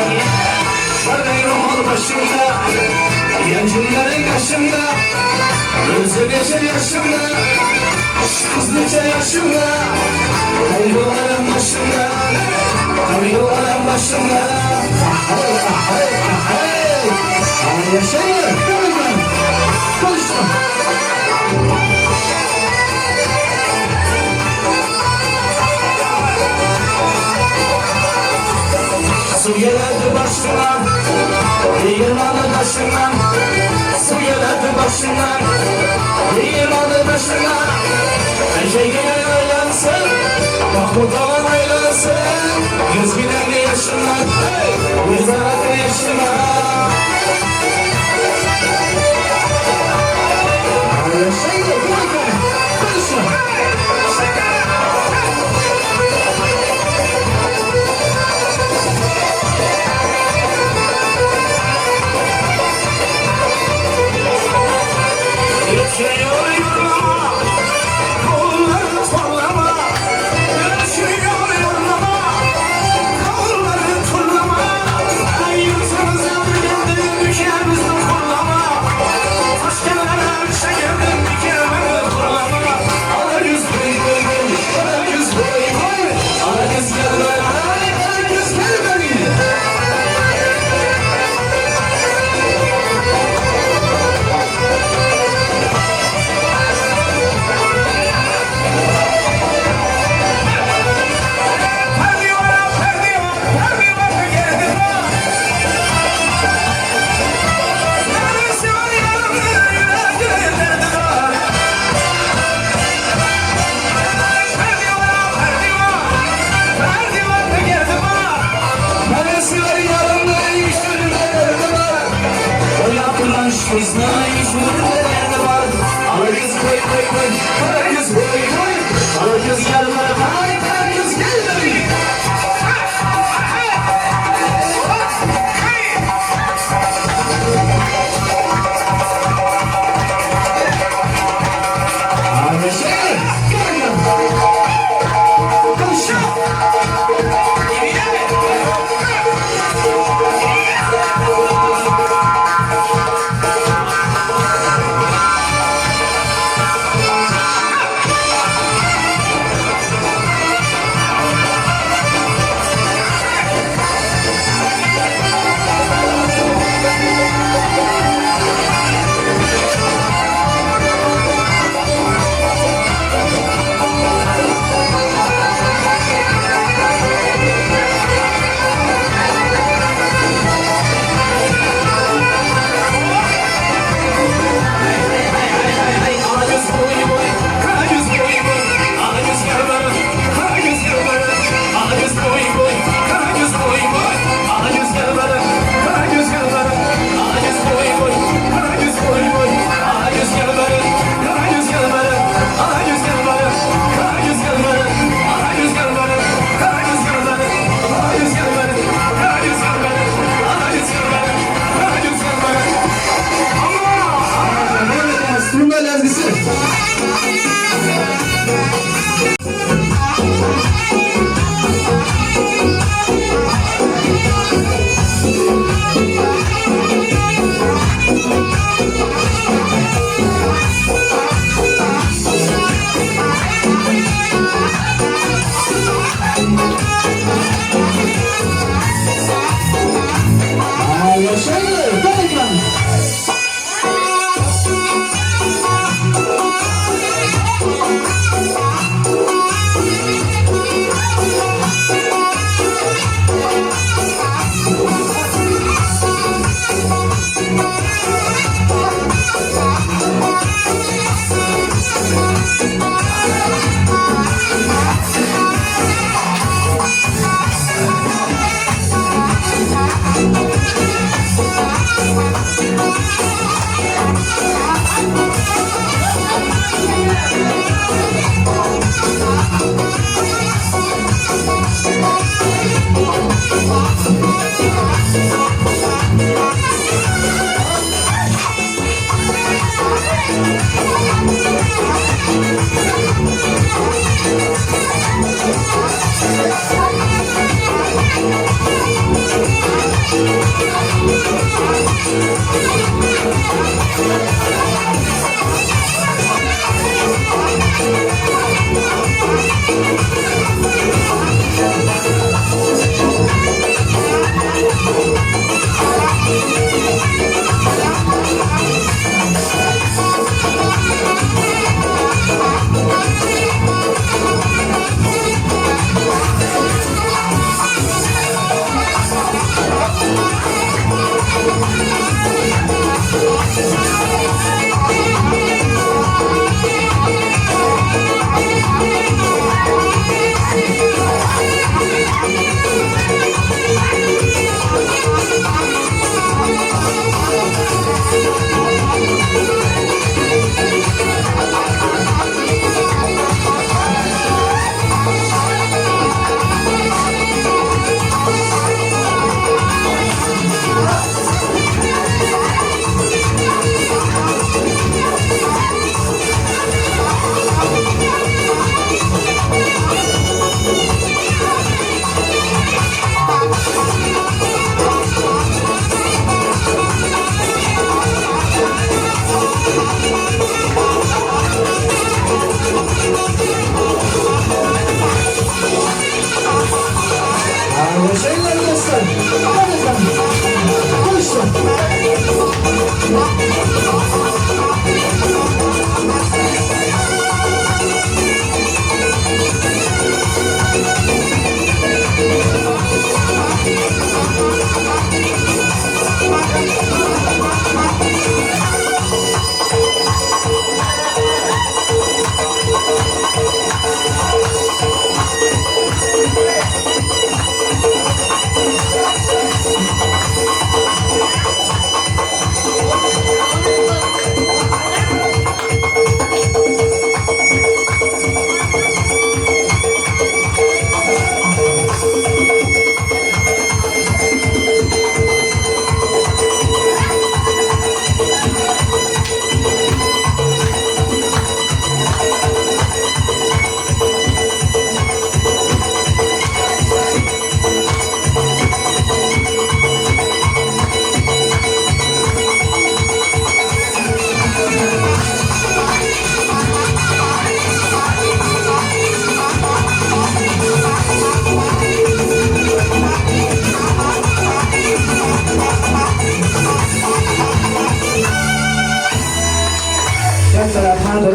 Karayolun başında, gencimlerin kaşında. Gözü geçer yaşında, kız geçer yaşında. Karayolların başında, karayolların başında. Hey, hey, hey! Ay yaşayın, görün. Konuşma. Su gelirdi başından, yığılanı başından. Su gelirdi başından, yığılanı başından. Ece gelen oylansın, Mahmut olan oylansın. Yüz bilenli yaşından, yüz araklı yaşından. Yaşayın, bırakın, konuşun. Geçiyor yoluma, kolları torlama. Geçiyor yoluma, kolları torlama. Yüzümüze bildim dükkanımızı kurlama. Taş kenara çekildim dükkanımızı kurlama. Ala yüz boyun, ala yüz boyun. Ala yüz gel böyle, ala yüz gel böyle. Come on.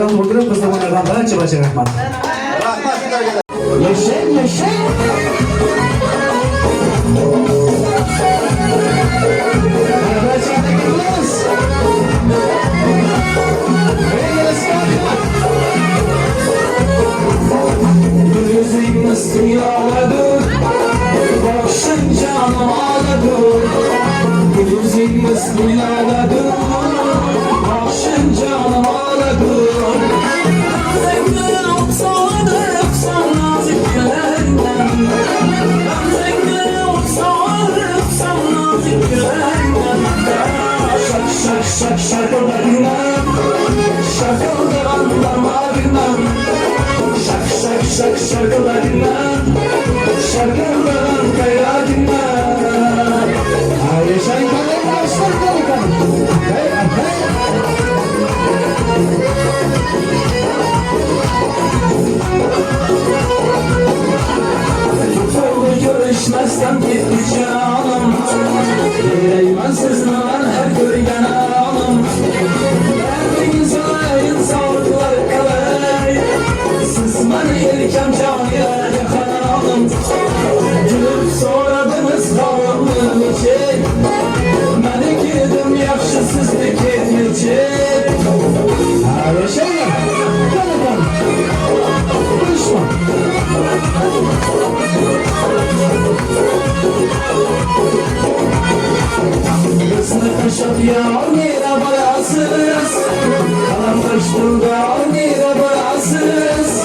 Rahmat, muhterem qizlardan barcha rahmat. Yashang, yashang. Görüşmezsem gitti canım. Yüreğime sızmalar her görgen anım. Derdin sarayın sağlıklar kalay. Sızman yelkem canıya yakanalım. Gülüp soradınız kavramım için. Beni girdim yakşısızlık etmeyecek. Yaşayın. Yanıdan. Konuşma. Sınıf yağar nere barasız. Kalan taştırda nere barasız.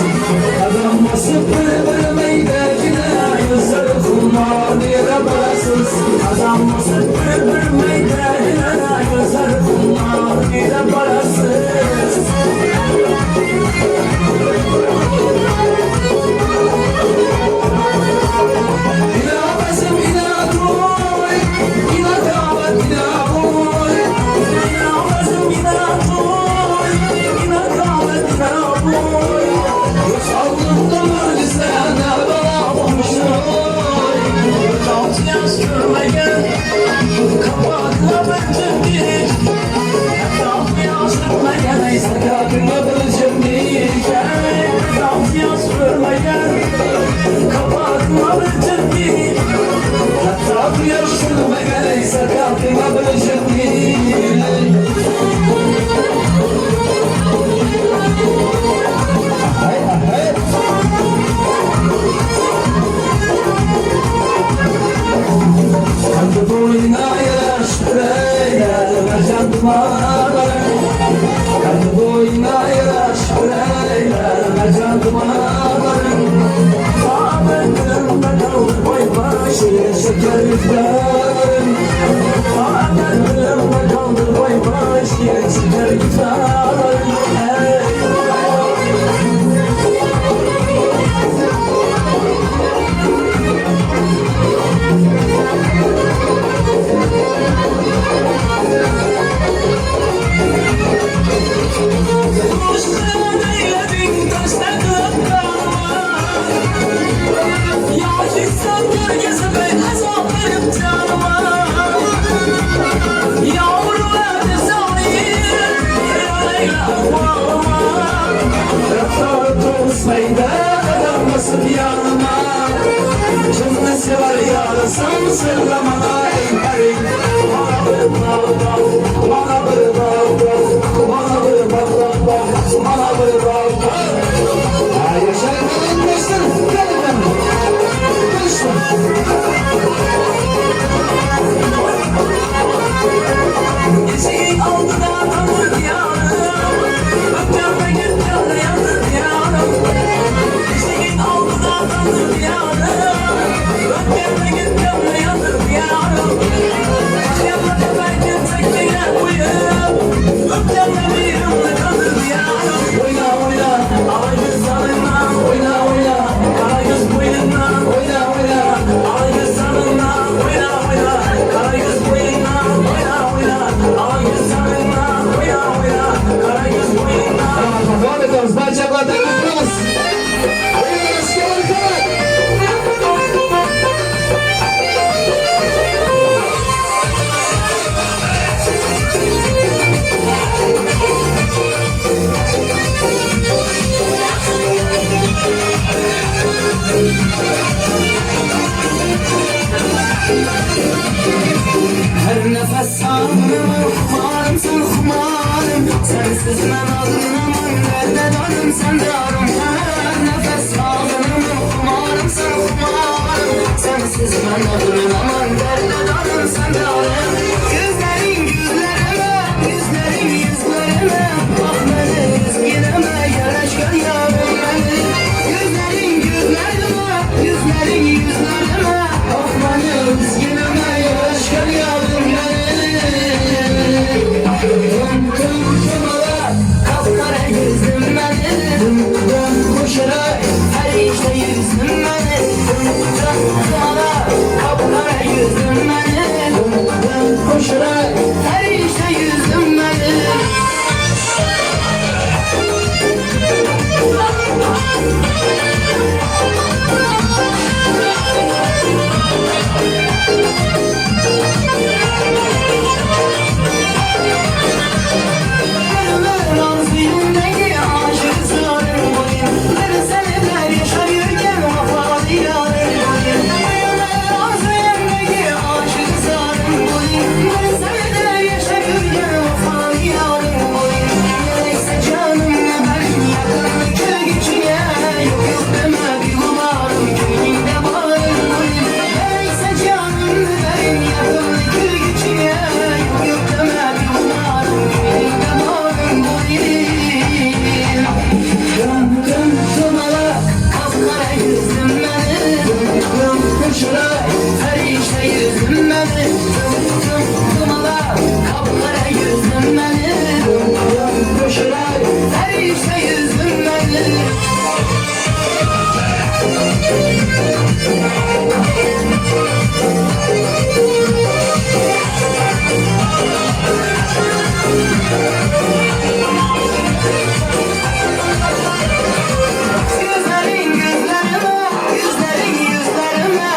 Adam basıp bir meydecine. Yüzleri kumar nere barasız. Adam basıp bir meydecine. Yüzleri kumar nere barasız. İna basım ina toy. İna davet ina boy. yaşlı meğerse kalkıma böcekli Kaldı boyuna yaraştıraylar Mercan dumanlarım Kaldı boyuna yaraştıraylar Mercan dumanlarım Ahmetlerimde kaldı boy başı şeker yüklerim Ahmetlerimde kaldı boy başı şeker yüklerim Sen sırlamana eylerim Bana bir bal Bana bir bal Bana bir bal Bana bir bal Yaşayın benim dostlarım Gelin benim Geceyi aldı da tanır yanım Öptürme gittim yanır yanım Geceyi aldı da tanır yanım Öptürme gittim yanır yanım Yaşayamadı belki tekliğine uyum Öptürme bir yanımda kalır yanım Oyna oyna Alay güzelinden Oyna oyna Kara göz boyundan Oyna oyna Alay güzelinden Oyna oyna Kara göz boyundan Oyna oyna Alay güzelinden Oyna oyna Kara göz boyundan Devam ediyoruz. Bacaklardan gidiyoruz. Oynuyoruz. Gel bakalım. Her nefes aldım Kumarım sen kumarım Sensiz ben ağlamam Nerede darım sen darım Her nefes aldım Kumarım sen kumarım Sensiz ben ağlamam Nerede darım sen darım Gözlerin gözlerime Yüzlerin yüzlerime Bak beni üzgüneme Yaraş gör yarım beni Gözlerin gözlerime Yüzlerin yüzlerime Bak beni üzgüneme Yaraş gör yarım Kapkara yüzüm benim Koşarak her işte yüzüm benim Kapkara yüzüm benim Koşarak her işte yüzüm benim Gözlerin gözlerime, yüzlerin yüzlerime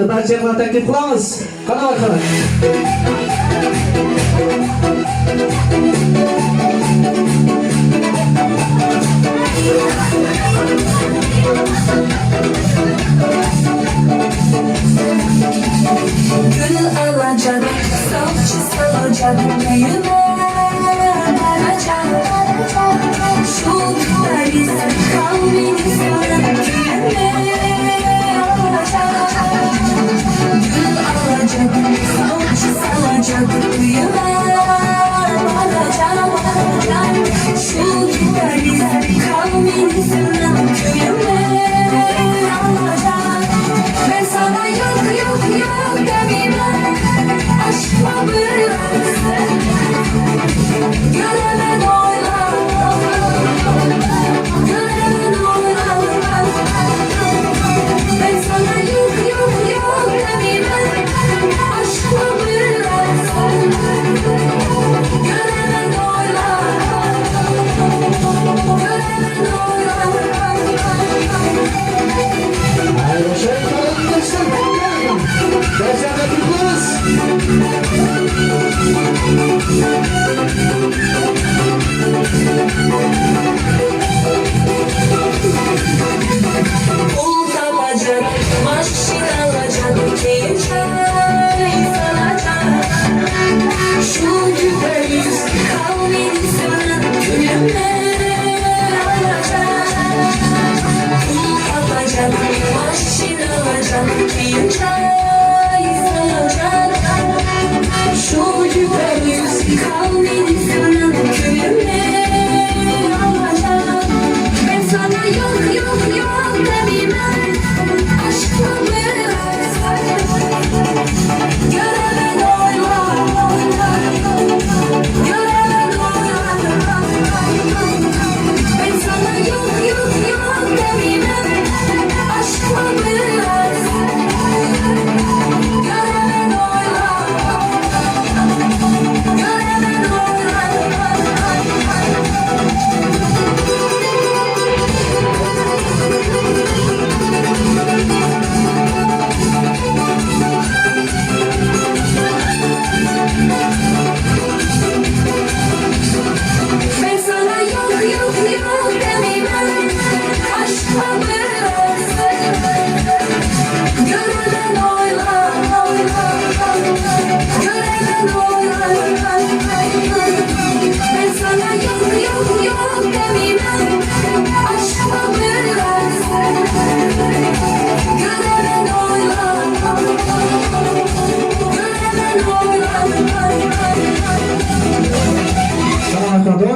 Barchaga taklif qilamiz. Qani marhamat. Gül alacak, salça salacak, yüreğime varacak. Şu güzel kalbini sarıp yüreğime alacak. Gül alacak, salça salacak, yüreğime varacak. Şu güzel kalbini sarıp yüreğime alacak. Ben sana yok yok yok demeyeyim, aşkla bıraksın. Göreme doyla, göreme doyla. Ben sana yok yok yok demeyeyim, aşkla bıraksın. Göreme doyla, göreme doyla.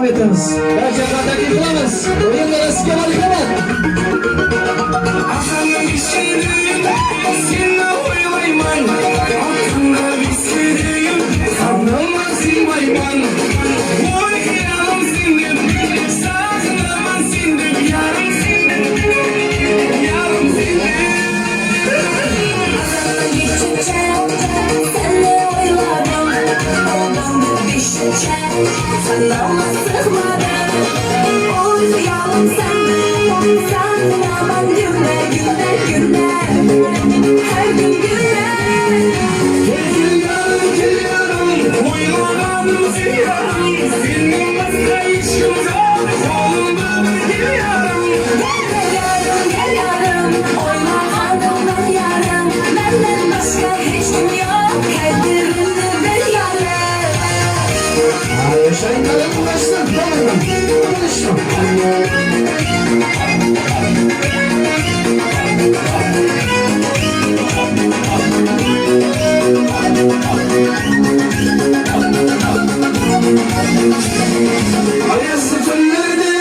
devam etamiz. Barchaga taklif qilamiz. O'yin darasiga marhamat. Asalım işlerim, seni oylayman. Altında bisküviyim, sandıma sığmayman. Oy yarım sindim, sağlama sindim, yarım sindim, yarım sindim. Asalım geçince, seni oyladım. Oldum düşünce, sandıma sığmadım. Oy yarım sindim, sandıma güne güne güne. Her gün güne. Geliyorum, oyladım ziyadım. Senin başka işim yok, yolunda geliyorum. Gel yarım, oyladım ben yarım. Benden başka hiç kim yok, her birinde bir yarım. Yaşayın kalın başlar. Konuşma. Ayazlı tüllerde,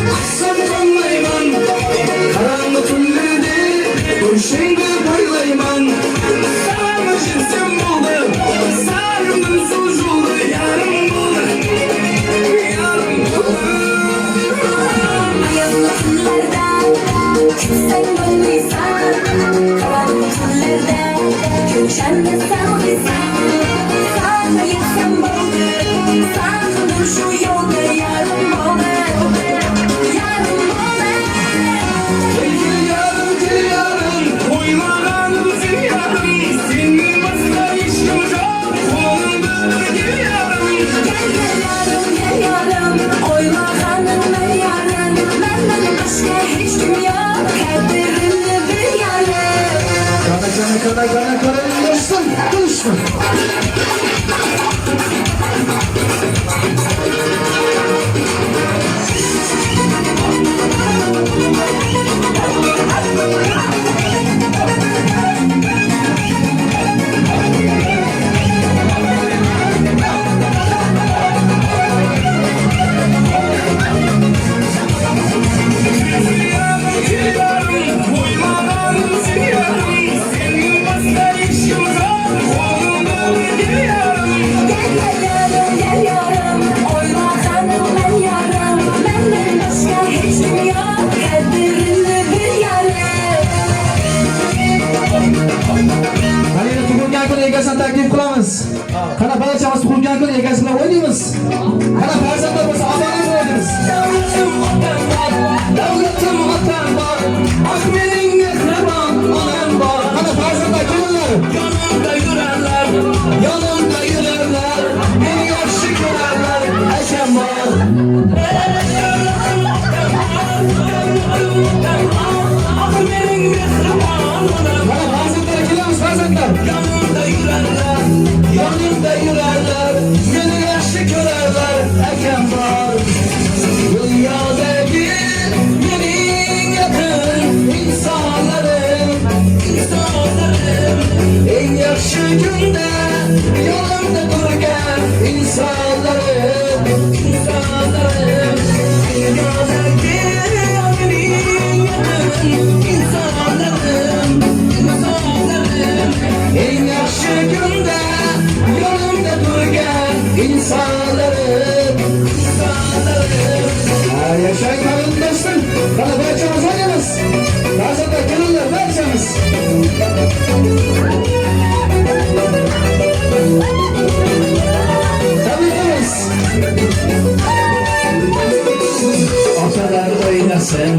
kıssam konlayman. Karanlık tüllerde, görüşende boylayman. Sana cinsim buldu, sarımın suculdu, yarım buldu, yarım buldu. Ayazlı tüllerde, kıssam konlaysan. Karanlık tüllerde, görüşende sarılıysan. Sana yetsem buldu, sarıldım şu yolda, yarım buldu, yarım buldu. Gel yarım, oyladım ziyadım. Senin başka işim yok, yolunda gel yarım. Gel yarım, oyladım ben yarım. Benden başka hiç kim yok, her birinde bir yarım. Kana dostum. Konuşma. Taklif qilamiz. Qana barchamiz tug'ilgan kun egasi bilan o'ynaymiz. Qana farzandlar bo'lsa omonat o'ynaymiz. Davlatim otam bor, ah mening mehribon onam bor. Qana farzandlar kelinglar. Yonimda yurarlar, yonimda yurarlar. Meni yaxshi ko'rarlar, akam bor. Ah mening mehribon onam. Qana farzandlar kelamiz farzandlar. Yonimda yurarlar, meni yaxshi ko'rarlar, akam bor. Dunyodagi mening yaqin insonlarim, eng yaxshi kunda yonimda turgan insonlarim. Dunyodagi mening yaqin insonlarim, eng yaxshi kunda yonimda turgan insonlarim. Yaşayın kalın dostum. Bana barchamiz oynaymiz. Farzandlar kelinglar barchamiz. Tabriklaymiz. Otalar oynasın,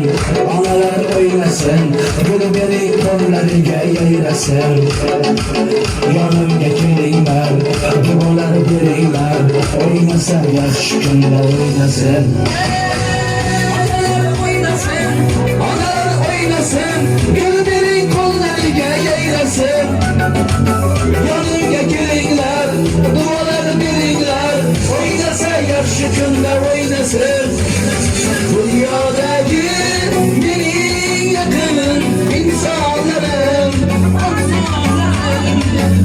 analar oynasın. Bunu beni kollarıga yaylasın. Yanımga kelinglar, duolar beringlar. Oynasa yaxshi kunda oynasın. Analar oynasın, gül beni kollarıga yaylasın. Yanımga kelinglar, duolar beringlar. Oynasa yaxshi kunda oynasın. Dünyadaki benim yakın insanlarım,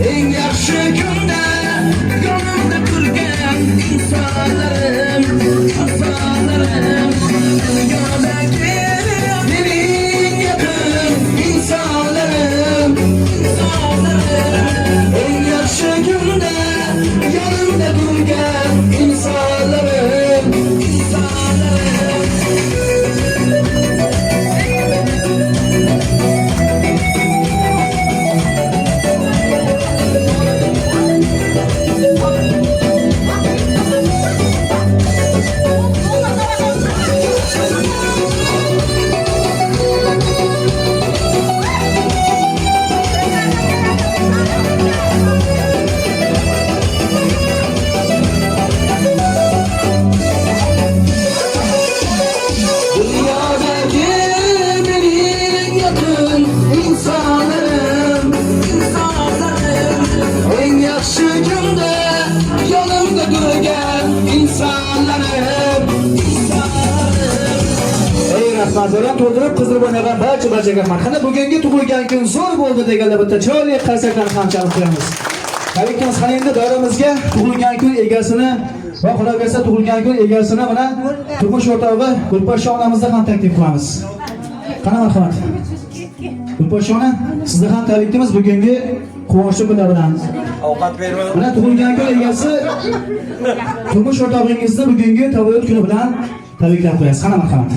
en yaxshi kunda yonimda turgan insonlarim. rahmat. Bilan to'ldirib qizdirib o'ynagan barchaga rahmat. Qani bugungi tug'ilgan kun zo'r bo'ldi deganlar bitta chiroyli qarsaklarni ham chalib qo'yamiz. Tabriklaymiz. Qani endi doiramizga tug'ilgan kun egasini va qolaversa tug'ilgan kun egasini mana turmush o'rtog'i Gulposhsho onamizni ham taklif qilamiz. Qani marhamat. Gulposhsho ona, sizni ham tabriklaymiz bugungi quvonchli kun bilan. Ovqat berma. Mana tug'ilgan kun egasi turmush o'rtog'ingizni bugungi tavallud kuni bilan tabriklab qo'yasiz. Qani marhamat.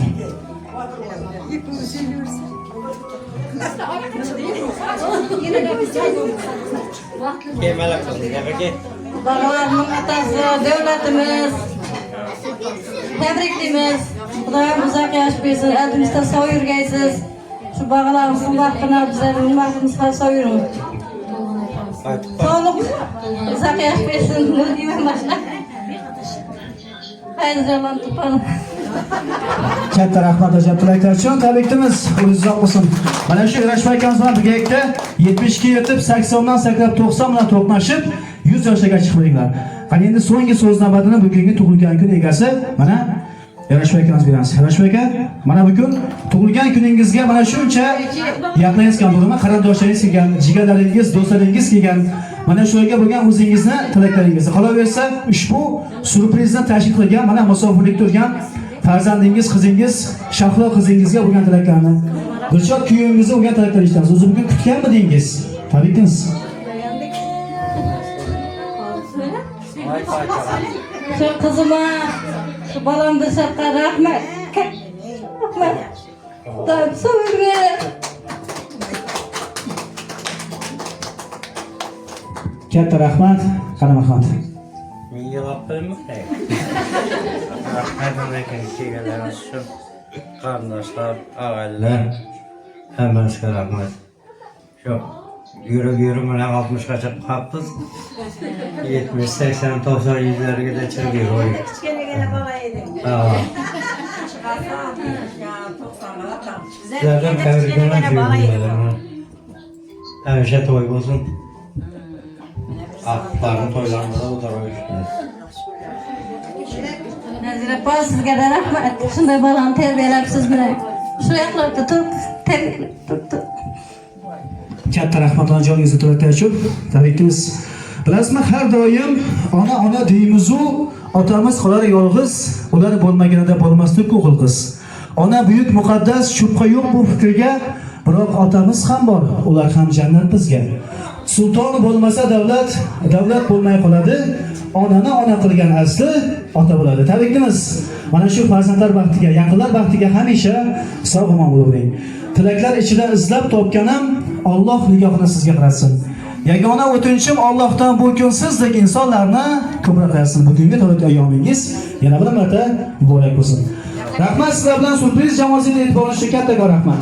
Kemalak qildi. Yo'q. Balalarning otasi, davlatimiz. Tabriklaymiz. Xudoyim uzoq yosh bersin, adimizda sog' yurgaysiz. Shu bog'alarimizning vaqtini bizlarning vaqtimizga sog' yuring. Sog'liq uzoq yosh bersin, nima deyman boshqa. Haydi jamon tupan. Katta rahmat ajab tilaklarchion tabriklaymiz. Uzoq bo'lsin. Mana shu Yarashbay akamiz bilan birgalikda 72 yetib 80dan sakrab 90 bilan to'qnashib 100 yoshga chiqib bo'linglar. Qani endi so'nggi so'z navbatini bugungi tug'ilgan kun egasi mana Yarashbay akamiz beramiz. Yarashbay aka, mana bugun tug'ilgan kuningizga mana shuncha yaqinlaringiz kelgan, qarindoshlaringiz kelgan, jigarlaringiz, do'stlaringiz kelgan. Mana shularga bo'lgan o'zingizni tilaklaringizni. Qolaversa, ushbu surprizni tashkil qilgan, mana musofirlik turgan farzandingiz, qizingiz, Shahlo qizingizga bo'lgan tilaklarni, Dilshod kuyovingizga bo'lgan tilaklarni eshitamiz. O'zi bugun kutganmidingiz? Tabriklaymiz. Shu qizima, shu balam Dilshodga rahmat. Rahmat. Xudoyim so'yirga. Katta rahmat. Qani marhamat. Menga qo'ymoqda. Rahmat ekan kelganlarimiz shu qarindoshlar, og'aylar hammasiga rahmat. Shu yurib mana 60 gacha qolibmiz. 70, 80, 90 yillarga chiqib yurib. Kichkinagina bola edim. Sizlardan tabriklar yo'lladim. Hamisha to'y bo'lsin. Aqlarni to'ylarida o'tirib. Nazira opa, sizga rahmat. Shunday balani tarbiyalabsiz bilan. Shu yoqlarda turib, tarbiyalab. Katta rahmat onajoningizni tilaklarchi. Tabriklaymiz. Bilasizmi, har doim ona deymiz-u, otamiz qolar yolg'iz, ular bo'lmaganida bo'lmaslik o'g'il qiz. Ona buyuk muqaddas, shubha yo'q bu fikrga, biroq otamiz ham bor, ular ham jannat bizga. Sulton bo'lmasa davlat bo'lmay qoladi. Onani ona qilgan asli ota bo'ladi. Tabriklaymiz. Mana shu farzandlar baxtiga, yaqinlar baxtiga hamisha sog'-omon bo'ling. Tilaklar ichida izlab topganim Alloh nigohini sizga qaratsin. Yagona o'tinchim Allohdan bu kun sizdek insonlarni ko'proq qilsin. Bugungi tavbat ayyomingiz yana bir marta muborak bo'lsin. Rahmat, sizlar bilan surpriz jamoasiga e'tiboringiz uchun katta rahmat.